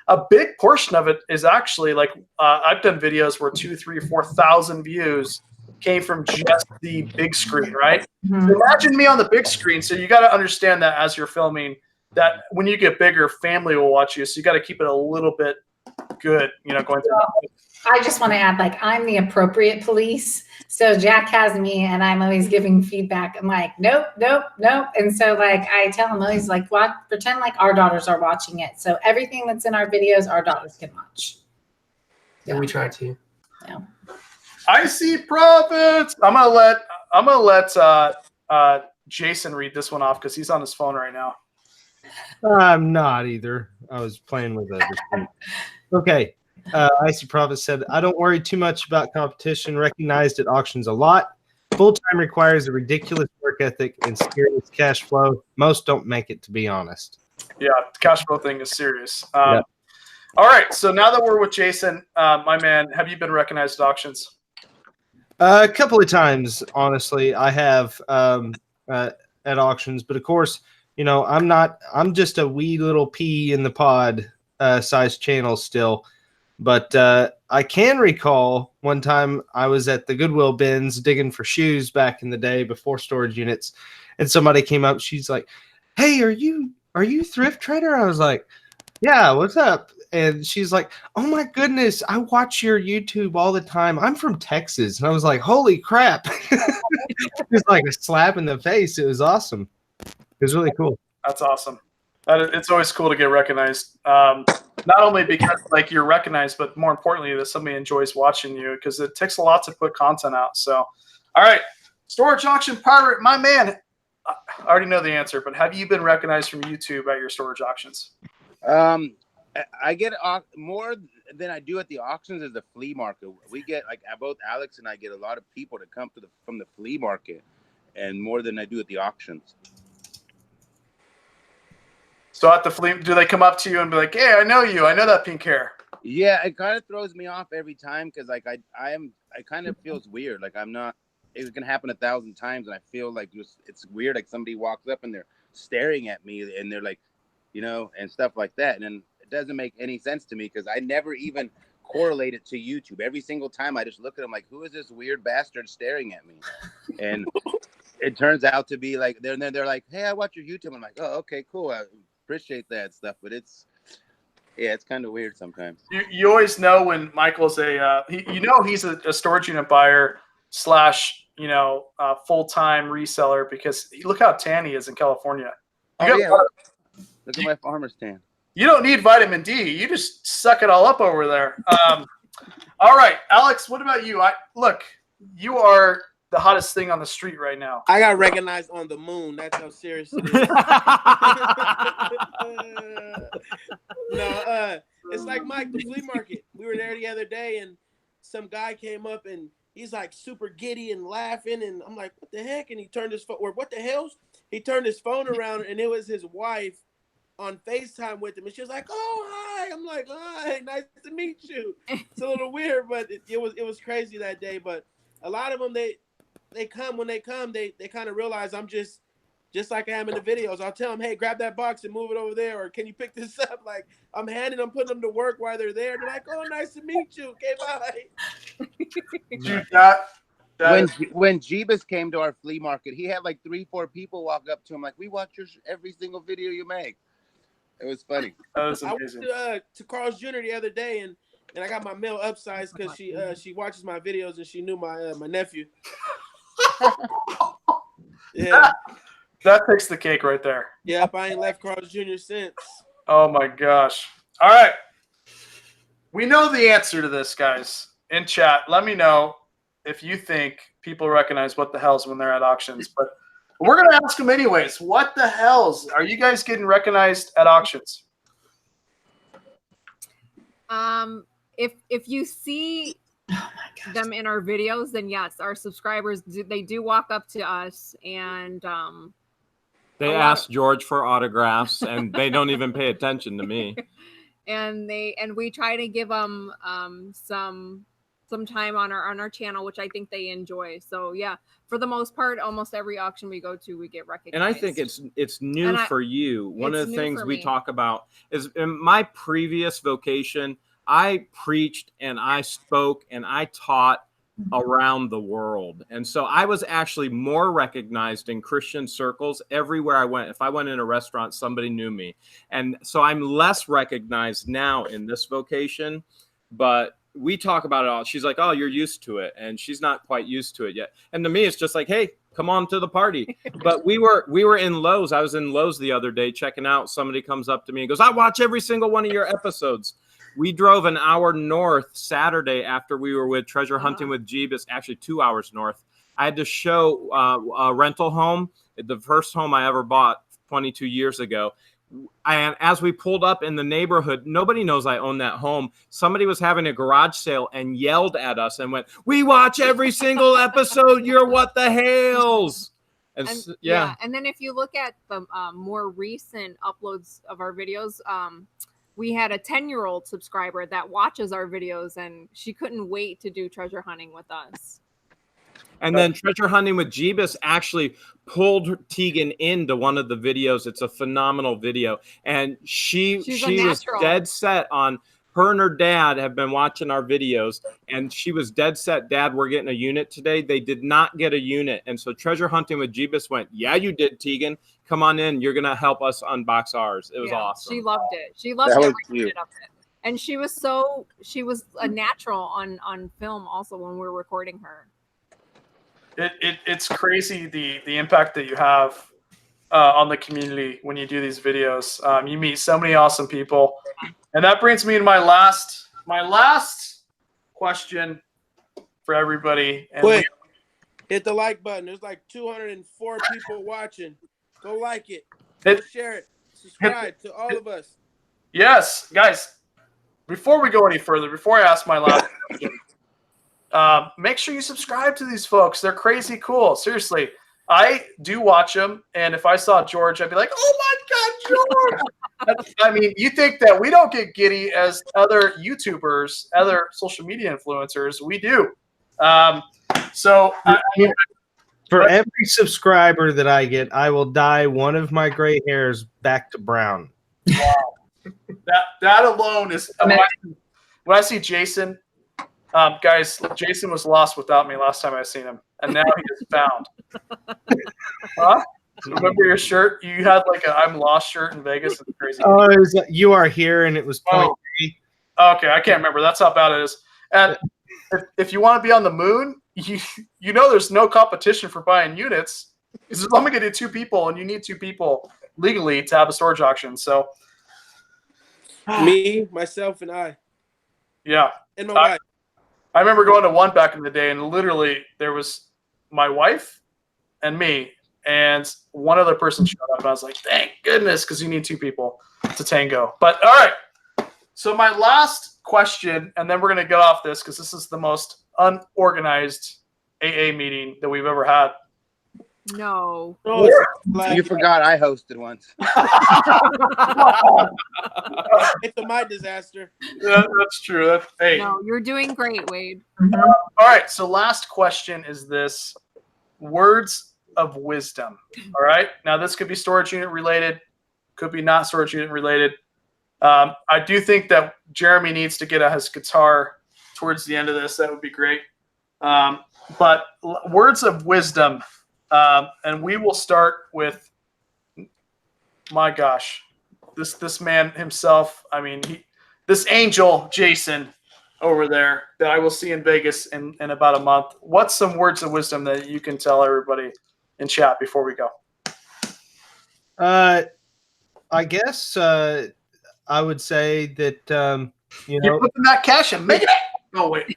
a big portion of it is actually like I've done videos where 2,000, 3,000, 4,000 views came from just the big screen, right? So imagine me on the big screen. So you got to understand that as you're filming, that when you get bigger, family will watch you. So you got to keep it a little bit good, you know, going through. I just want to add, like, I'm the appropriate police. So Jack has me, and I'm always giving feedback. I'm like, nope, nope, nope. And so, like, I tell him always, like, pretend like our daughters are watching it. So everything that's in our videos, our daughters can watch. Yeah, we try to. Yeah. I see profits. I'm gonna let Jason read this one off because he's on his phone right now. I'm not either. I was playing with it. Okay. Icy Prophet said, I don't worry too much about competition. Recognized at auctions a lot. Full-time requires a ridiculous work ethic and serious cash flow. Most don't make it, to be honest. Yeah, the cash flow thing is serious. All right, so now that we're with Jason, my man, have you been recognized at auctions? A couple of times, honestly, I have at auctions. But, of course, you know, I'm just a wee little pea in the pod size channel still. But I can recall one time I was at the Goodwill bins digging for shoes back in the day before storage units, and somebody came up. She's like, "Hey, are you Thrift Trader?" I was like, "Yeah, what's up?" And she's like, "Oh my goodness, I watch your YouTube all the time. I'm from Texas." And I was like, "Holy crap!" It was like a slap in the face. It was awesome. It was really cool. That's awesome. It's always cool to get recognized. Not only because like you're recognized, but more importantly that somebody enjoys watching you, because it takes a lot to put content out. So, all right, Storage Auction Pirate, my man. I already know the answer, but have you been recognized from YouTube at your storage auctions? I get more than I do at the auctions is the flea market. We get, like, both Alex and I get a lot of people to come from the flea market, and more than I do at the auctions. So at the flea, do they come up to you and be like, "Hey, I know you. I know that pink hair"? Yeah, it kind of throws me off every time because, like, I kind of feels weird. Like, I'm not. It can happen 1,000 times, and I feel like it's weird. Like, somebody walks up and they're staring at me, and they're like, you know, and stuff like that. And then it doesn't make any sense to me because I never even correlate it to YouTube. Every single time I just look at them like, who is this weird bastard staring at me? And it turns out to be like they're like, "Hey, I watch your YouTube." I'm like, "Oh, okay, cool. I appreciate that stuff," but it's kind of weird sometimes. You always know when Michael's he's a storage unit buyer / full-time reseller, because look how tan he is in California. Look at my farmer's tan. You don't need vitamin D. You just suck it all up over there. All right, Alex, what about you? Look, you are the hottest thing on the street right now. I got recognized on the moon. That's how serious it is. No, it's like Mike, the flea market. We were there the other day, and some guy came up, and he's like super giddy and laughing, and I'm like, "What the heck?" And he turned his phone, or what the hell? He turned his phone around, and it was his wife on FaceTime with him, and she was like, "Oh, hi." I'm like, "Hi, nice to meet you." It's a little weird, but it was crazy that day. But a lot of them, they come when they come, they kind of realize I'm just like I am in the videos. I'll tell them, "Hey, grab that box and move it over there," or "Can you pick this up?" Like, I'm putting them to work while they're there. They're like, "Oh, nice to meet you. Okay, bye." When Jebus came to our flea market, he had like 3-4 people walk up to him like, "We watch every single video you make." It was funny. That was I amazing. went to Carl's Jr. the other day, and I got my mail upsized because she watches my videos and she knew my nephew. Yeah. That takes the cake right there. Yep, I ain't left Carl's Jr. since. Oh my gosh. All right. We know the answer to this, guys. In chat, let me know if you think people recognize what the hells when they're at auctions. But we're going to ask them anyways. What the hells? Are you guys getting recognized at auctions? If you see them in our videos, then yes, our subscribers they do walk up to us and they ask George for autographs, and they don't even pay attention to me. and we try to give them some time on our channel, which I think they enjoy. So yeah, for the most part, almost every auction we go to, we get recognized. And I think it's new for you. One of the things we talk about is in my previous vocation, I preached and I spoke and I taught around the world. And so I was actually more recognized in Christian circles everywhere I went. If I went in a restaurant, somebody knew me. And so I'm less recognized now in this vocation, but we talk about it all. She's like, "Oh, you're used to it." And she's not quite used to it yet. And to me, it's just like, "Hey, come on to the party." But we were in Lowe's. I was in Lowe's the other day checking out. Somebody comes up to me and goes, "I watch every single one of your episodes." We drove an hour north Saturday after we were with Treasure Hunting with Jebus, actually 2 hours north. I had to show a rental home, the first home I ever bought 22 years ago. And as we pulled up in the neighborhood, nobody knows I own that home. Somebody was having a garage sale and yelled at us and went, "We watch every single episode. You're what the Hales." And yeah. And then if you look at the more recent uploads of our videos, we had a 10-year-old subscriber that watches our videos, and she couldn't wait to do treasure hunting with us. And then Treasure Hunting with Jebus actually pulled Tegan into one of the videos. It's a phenomenal video. And she was dead set on, her and her dad have been watching our videos, and she was dead set, "Dad, we're getting a unit today." They did not get a unit. And so Treasure Hunting with Jebus went, "Yeah, you did, Tegan. Come on in. You're going to help us unbox ours." It was awesome. She loved it. She loved every minute of it. And she was a natural on film also when we were recording her. It's crazy the impact that you have on the community when you do these videos. You meet so many awesome people, and that brings me to my last question for everybody. And quick, hit the like button. There's like 204 people watching. Go like it. Go share it. Subscribe to all of us. Yes, guys. Before we go any further, before I ask my last question. Make sure you subscribe to these folks. They're crazy cool. Seriously, I do watch them, and if I saw George, I'd be like, "Oh my God, George!" I mean, you think that we don't get giddy as other YouTubers, other social media influencers? We do. For every subscriber that I get, I will dye one of my gray hairs back to brown. Wow. that alone is when I see Jason. Guys, Jason was lost without me last time I seen him, and now he is found. Huh? Remember your shirt? You had like a "I'm lost" shirt in Vegas. It's crazy. Oh, it was, "You are here," and it was point three. Okay, I can't remember. That's how bad it is. And if you want to be on the moon, you know there's no competition for buying units. Because I'm gonna do 2 people, and you need 2 people legally to have a storage auction. So me, myself, and I. Yeah. And my wife. I remember going to one back in the day, and literally there was my wife and me, and one other person showed up. And I was like, "Thank goodness," because you need 2 people to tango. But all right. So my last question, and then we're going to get off this because this is the most unorganized AA meeting that we've ever had. No. You forgot I hosted once. It's my disaster. Yeah, that's true. Hey. No, you're doing great, Wade. All right. So last question is this: words of wisdom. All right. Now this could be storage unit related, could be not storage unit related. I do think that Jeremy needs to get his guitar towards the end of this. That would be great. But words of wisdom, and we will start with, my gosh, this man himself. I mean, this angel Jason over there that I will see in Vegas in about a month. What's some words of wisdom that you can tell everybody in chat before we go? I guess I would say that You're putting that cash and making it. Oh wait.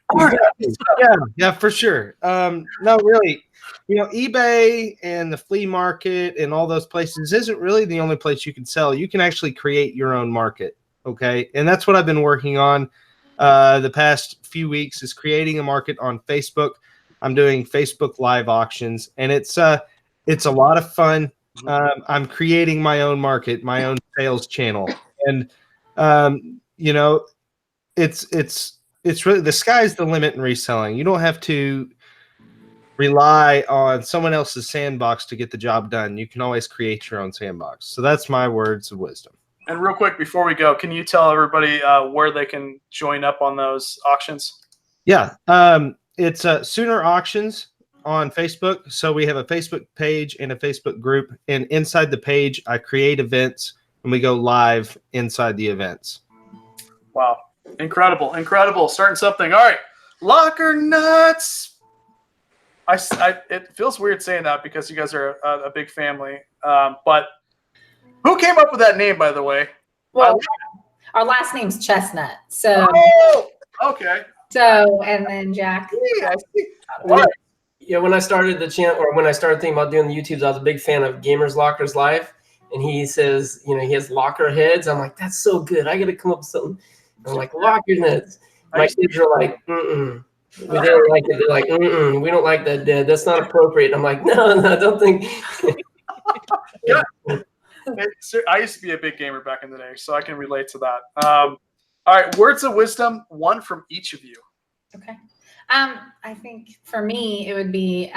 Yeah, for sure. No, really, eBay and the flea market and all those places isn't really the only place you can sell. You can actually create your own market. Okay, and that's what I've been working on the past few weeks, is creating a market on Facebook. I'm doing Facebook live auctions, and it's a lot of fun. I'm creating my own market, my own sales channel, and it's really, the sky's the limit in reselling. You don't have to rely on someone else's sandbox to get the job done. You can always create your own sandbox. So that's my words of wisdom. And real quick before we go, can you tell everybody where they can join up on those auctions? Yeah, it's Sooner Auctions on Facebook. So we have a Facebook page and a Facebook group, and inside the page, I create events and we go live inside the events. Wow. Incredible. Starting something. All right. Locker Nuts. It feels weird saying that because you guys are a big family. But who came up with that name, by the way? Well, our last name's Chestnut. So, okay. So, and then Jack. Yeah, I see. Yeah, when I started the channel, or when I started thinking about doing the YouTubes, I was a big fan of Gamers Lockers Live. And he says, he has locker heads. I'm like, that's so good. I got to come up with something. I'm like, locker heads. My kids are like, We don't like it. They're like, we don't like that, Dad. That's not appropriate. I'm like, no, I don't think. Yeah. I used to be a big gamer back in the day, so I can relate to that. All right, words of wisdom, one from each of you. Okay. I think for me, it would be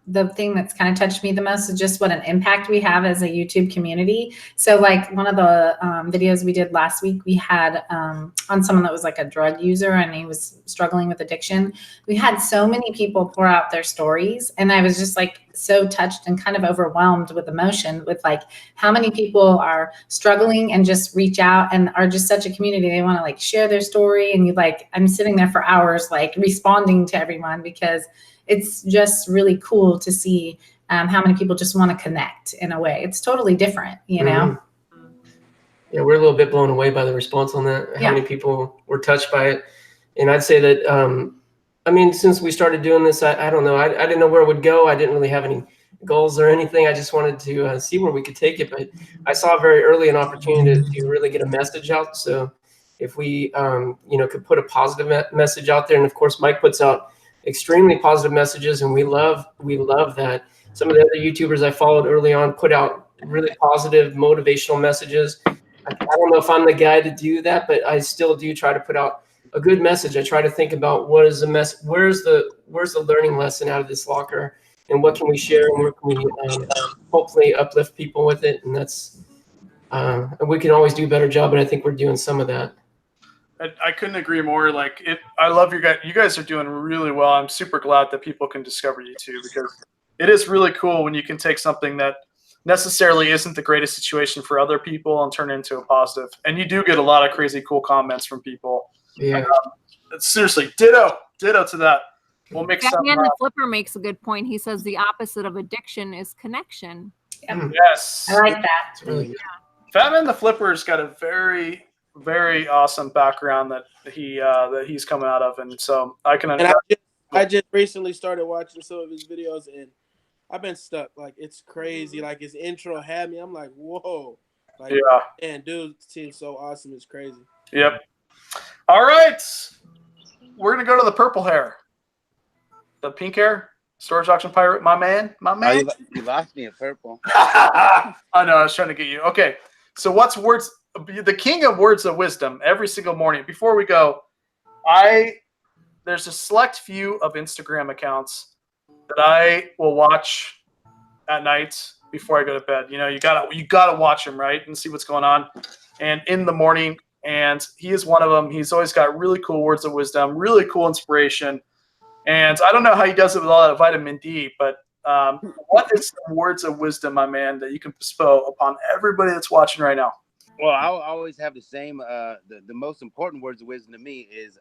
the thing that's kind of touched me the most is just what an impact we have as a YouTube community. So like one of the videos we did last week, we had on someone that was like a drug user and he was struggling with addiction. We had so many people pour out their stories, and I was just like so touched and kind of overwhelmed with emotion with like how many people are struggling and just reach out and are just such a community. They want to like share their story, and I'm sitting there for hours like responding to everyone because it's just really cool to see how many people just want to connect in a way. It's totally different, you know? Yeah, we're a little bit blown away by the response on that, how many people were touched by it. And I'd say that, since we started doing this, I don't know. I didn't know where it would go. I didn't really have any goals or anything. I just wanted to see where we could take it. But I saw very early an opportunity to really get a message out. So if we, could put a positive message out there. And of course, Mike puts out extremely positive messages, and we love that. Some of the other YouTubers I followed early on put out really positive, motivational messages. I don't know if I'm the guy to do that, but I still do try to put out a good message. I try to think about what is the where's the learning lesson out of this locker, and what can we share, and where can we hopefully uplift people with it. And that's we can always do a better job, but I think we're doing some of that. I couldn't agree more. I love your guys. You guys are doing really well. I'm super glad that people can discover you too, because it is really cool when you can take something that necessarily isn't the greatest situation for other people and turn it into a positive. And you do get a lot of crazy cool comments from people. Yeah. Seriously, ditto to that. We'll mix up. Batman the Flipper makes a good point. He says the opposite of addiction is connection. Yes. I like that. It's really good. Batman the Flipper's got a very, very awesome background that he's coming out of, and so I can. And I just recently started watching some of his videos, and I've been stuck. Like, it's crazy. Like, his intro had me. I'm like, whoa. Like, man, dude seems so awesome. It's crazy. Yep. All right. We're going to go to the purple hair. The pink hair. Storage Auction Pirate. My man. Oh, you lost me at purple. I know. I was trying to get you. Okay. So what's words? The king of words of wisdom every single morning. Before we go, there's a select few of Instagram accounts that I will watch at night before I go to bed. You gotta watch them, right, and see what's going on. And in the morning, and he is one of them. He's always got really cool words of wisdom, really cool inspiration. And I don't know how he does it with all that vitamin D, but what is some words of wisdom, my man, that you can bestow upon everybody that's watching right now? Well, I'll always have the same. The most important words of wisdom to me is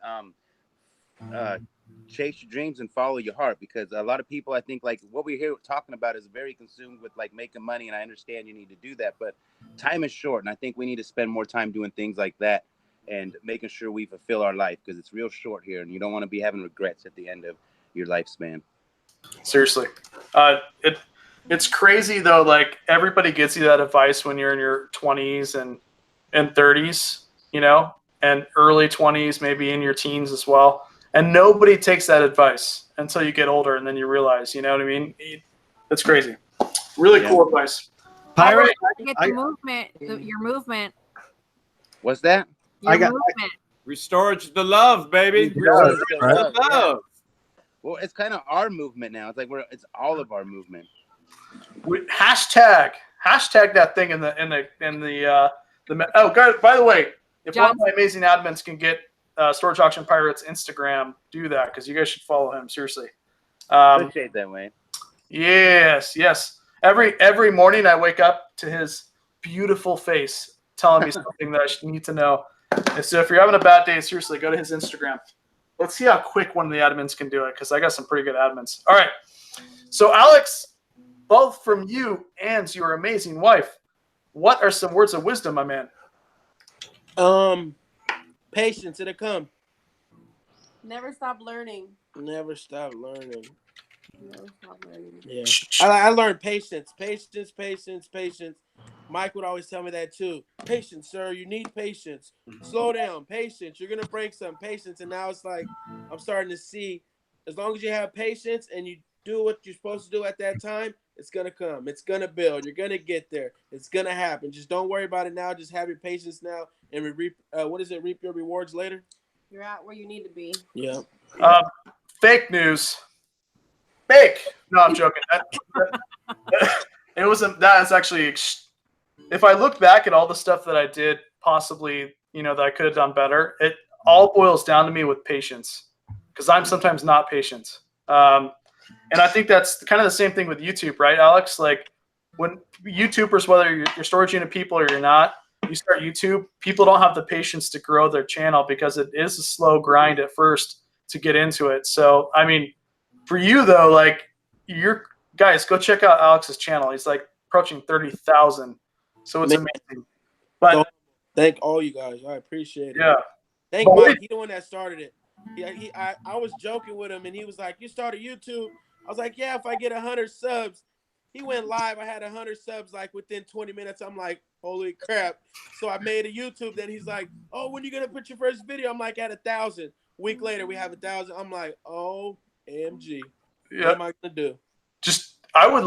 chase your dreams and follow your heart, because a lot of people, I think, like what we're here talking about is very consumed with like making money, and I understand you need to do that, but time is short, and I think we need to spend more time doing things like that and making sure we fulfill our life, because it's real short here, and you don't want to be having regrets at the end of your lifespan. Seriously. It's crazy though, like everybody gives you that advice when you're in your 20s and 30s, you know, and early 20s, maybe in your teens as well. And nobody takes that advice until you get older, and then you realize, you know what I mean? It's crazy. Really cool advice. Pirate, Get the movement, your movement. What's that? Your movement. Restore the love, baby. Restore Restore the the love, love. Well, it's kind of our movement now. It's like it's all of our movement. Hashtag that thing in the oh, God, by the way, if one of my amazing admins can get Storage Auction Pirates Instagram, do that, because you guys should follow him, seriously. Appreciate that, Wayne. Yes. Every morning I wake up to his beautiful face telling me something that I need to know. And so if you're having a bad day, seriously, go to his Instagram. Let's see how quick one of the admins can do it, because I got some pretty good admins. All right. So, Alex, both from you and your amazing wife, what are some words of wisdom, my man? Patience, it'll come. Never stop learning. Never stop learning. Never stop learning. Yeah. I learned patience. Mike would always tell me that too. Patience, sir. You need patience. Slow down. Patience. You're going to break some patience. And now it's like I'm starting to see, as long as you have patience and you do what you're supposed to do at that time, it's going to come. It's going to build. You're going to get there. It's going to happen. Just don't worry about it now. Just have your patience now and reap your rewards later. You're at where you need to be. Yeah. Fake news. Fake. No, I'm joking. It wasn't. That is actually. If I look back at all the stuff that I did, possibly, you know, that I could have done better, it all boils down to me with patience, because I'm sometimes not patient. And I think that's kind of the same thing with YouTube, right, Alex? Like when YouTubers, whether you're storage unit people or you're not, you start YouTube, people don't have the patience to grow their channel because it is a slow grind at first to get into it. So, I mean, for you though, like guys, go check out Alex's channel. He's like approaching 30,000. So it's amazing. But thank all you guys. I appreciate it. Yeah. Thank Mike. He's the one that started it. I was joking with him, and he was like, "You started YouTube?" I was like, "Yeah, if I get 100 subs." He went live. I had 100 subs like within 20 minutes. I'm like, holy crap. So I made a YouTube. Then he's like, "Oh, when are you going to put your first video?" I'm like, at 1,000. Week later, we have 1,000. I'm like, OMG. Yeah. What am I going to do? I would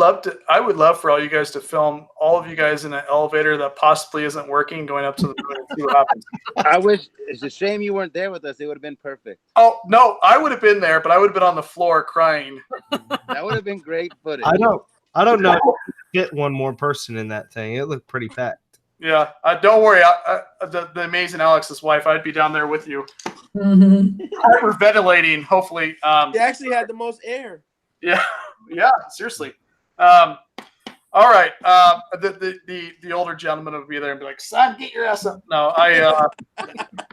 love for all you guys to film all of you guys in an elevator that possibly isn't working going up to the moon and see what happens. I wish. It's a shame you weren't there with us. It would have been perfect. Oh, no, I would have been there, but I would have been on the floor crying. That would have been great footage. I don't know if you get one more person in that thing. It looked pretty packed. Yeah, don't worry. The amazing Alex's wife, I'd be down there with you. Hyperventilating, hopefully. They actually had the most air. Yeah, seriously. All right. The older gentleman would be there and be like, "Son, get your ass up." No,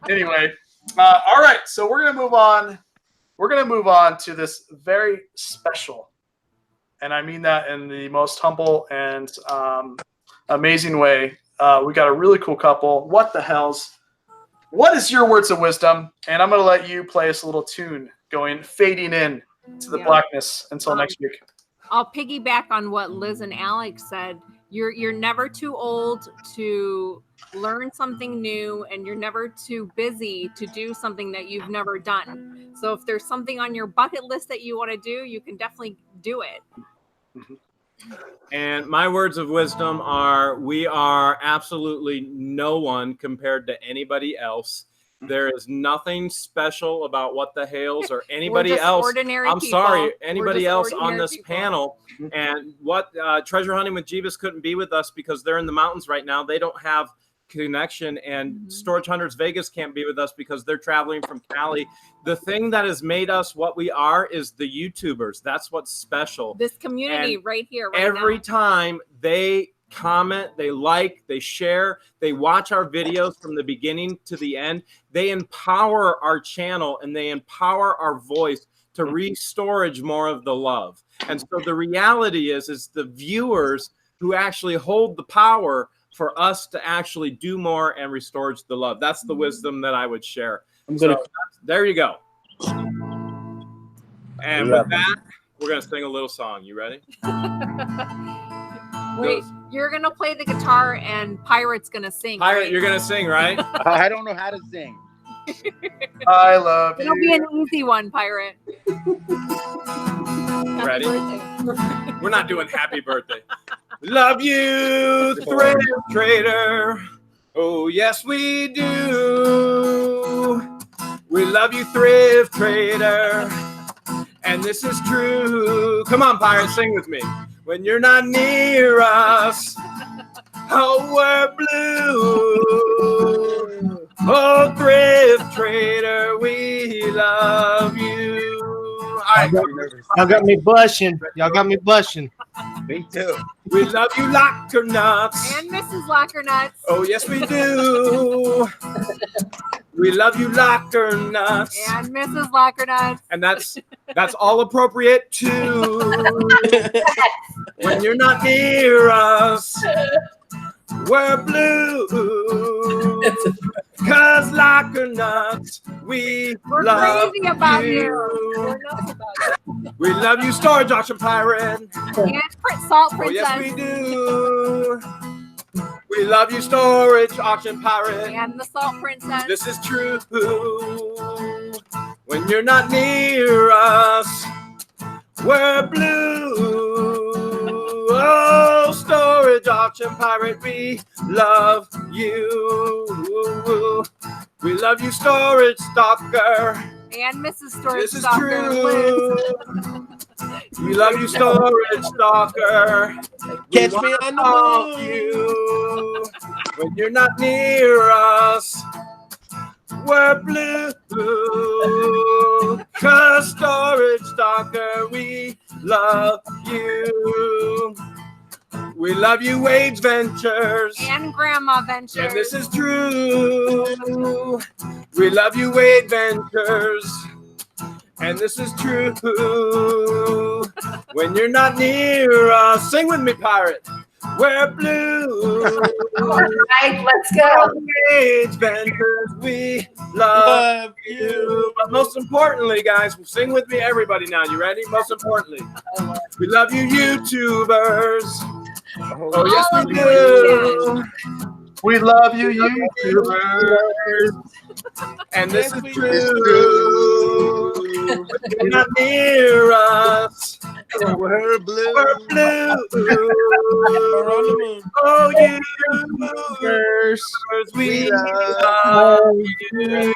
anyway. All right, so we're gonna move on. We're gonna move on to this very special, and I mean that in the most humble and amazing way. We got a really cool couple. What the hell's? What is your words of wisdom? And I'm gonna let you play us a little tune fading in to the blackness until next week. I'll piggyback on what Liz and Alex said. You're never too old to learn something new, and you're never too busy to do something that you've never done. So if there's something on your bucket list that you want to do, you can definitely do it. And my words of wisdom are: we are absolutely no one compared to anybody else. There is nothing special about what the Hales or anybody else. Anybody else on this panel. And what Treasure Hunting with Jebus couldn't be with us because they're in the mountains right now. They don't have connection. And Storage Hunters Vegas can't be with us because they're traveling from Cali. The thing that has made us what we are is the YouTubers. That's what's special. This community And right here, right every now. time they comment, they like, they share, they watch our videos from the beginning to the end, they empower our channel and they empower our voice to re-storage more of the love. And so the reality is the viewers who actually hold the power for us to actually do more and restore the love. That's the wisdom that I would share. So there you go. And with that, we're going to sing a little song. You ready? Wait, you're going to play the guitar and Pirate's going to sing. Pirate, right? you're going to sing, right? I don't know how to sing. I love you. It'll be an easy one, Pirate. Ready? We're not doing happy birthday. Love you, Thrift Trader. Oh, yes, we do. We love you, Thrift Trader. And this is true. Come on, Pirate, sing with me. When you're not near us, oh, we're blue. Oh, Thrift Trader, we love you. Y'all got me blushing. Y'all got me blushing. Me too. We love you, Locker Nuts. And Mrs. Locker Nuts. Oh, yes, we do. We love you, Locker Nuts. And Mrs. Locker Nuts. And that's all appropriate too. When you're not near us, we're blue. 'Cause Locker Nuts, we We're love crazy about you. We're nuts about you. We love you, Storage Auction Pirate. And Salt Oh, Princess. yes, we do. We love you, Storage Auction Pirate. And the Salt Princess. This is true. When you're not near us, we're blue. Oh, Storage Auction Pirate, we love you. We love you, Storage Stalker. And Mrs. Storage This is Stalker. true. We love you, Storage Stalker. Catch me on the move. You. When you're not near us, we're blue. 'Cause Storage Stalker, we love you. We love you, Wade's Ventures. And Grandma Ventures. And this is true. We love you, Wade Ventures. And this is true. When you're not near us, sing with me, Pirate. We're blue. All right, let's go. Wade Ventures, we love you. But most importantly, guys, sing with me, everybody now. You ready? Most importantly, we love you, YouTubers. Oh, yes, All we of do. We love you, YouTubers. And this Yes, is we true. You're not near us. We're blue. We're blue. We're on the move. Oh, YouTubers, we love you.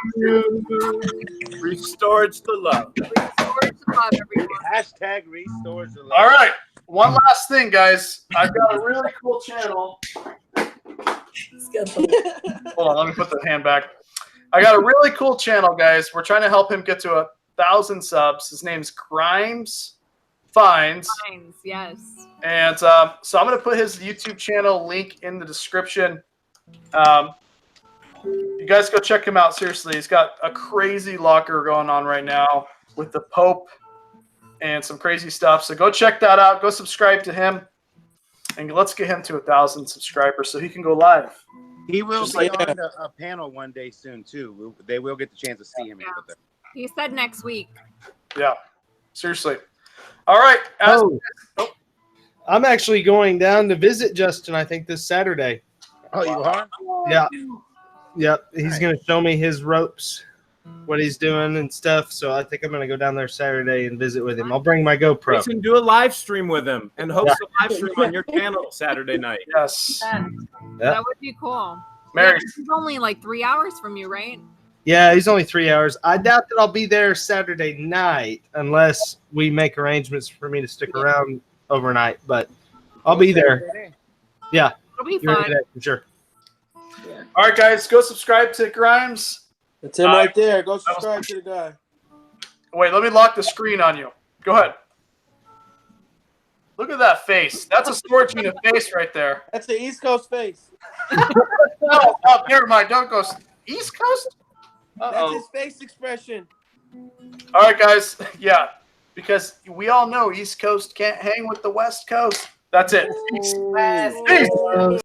Restored to love. Storage to love, everyone. Hashtag restores the love. All right. One last thing, guys. I've got a really cool channel. Hold on, let me put the hand back. I got a really cool channel, guys. We're trying to help him get to 1,000 subs. His name's Grimes Finds. Fines, yes. And so I'm going to put his YouTube channel link in the description. You guys go check him out. Seriously, he's got a crazy locker going on right now with the Pope and some crazy stuff. So go check that out. Go subscribe to him. And let's get him to 1,000 subscribers so he can go live. He will Just be like on a panel one day soon, too. They will get the chance to see him. Yeah. He said next week. Yeah, seriously. All right. I'm actually going down to visit Justin, I think, this Saturday. Oh, you are? Yeah. Yep. He's going to show me his ropes, what he's doing and stuff. So I think I'm going to go down there Saturday and visit with him. I'll bring my GoPro. You can do a live stream with him and host a live stream on your channel Saturday night. Yes. That would be cool. Mary. Yeah, he's only like 3 hours from you, right? Yeah, he's only 3 hours. I doubt that I'll be there Saturday night unless we make arrangements for me to stick around overnight. But I'll be there. Yeah. It'll be You're fun. there for sure. Yeah. All right, guys, go subscribe to Grimes. That's him right there. Go subscribe to the guy. Wait, let me lock the screen on you. Go ahead. Look at that face. That's a storage unit face right there. That's the East Coast face. Oh, never mind. Don't go East Coast. That's his face expression. All right, guys. Yeah, because we all know East Coast can't hang with the West Coast. That's it. Peace. West Peace. Coast.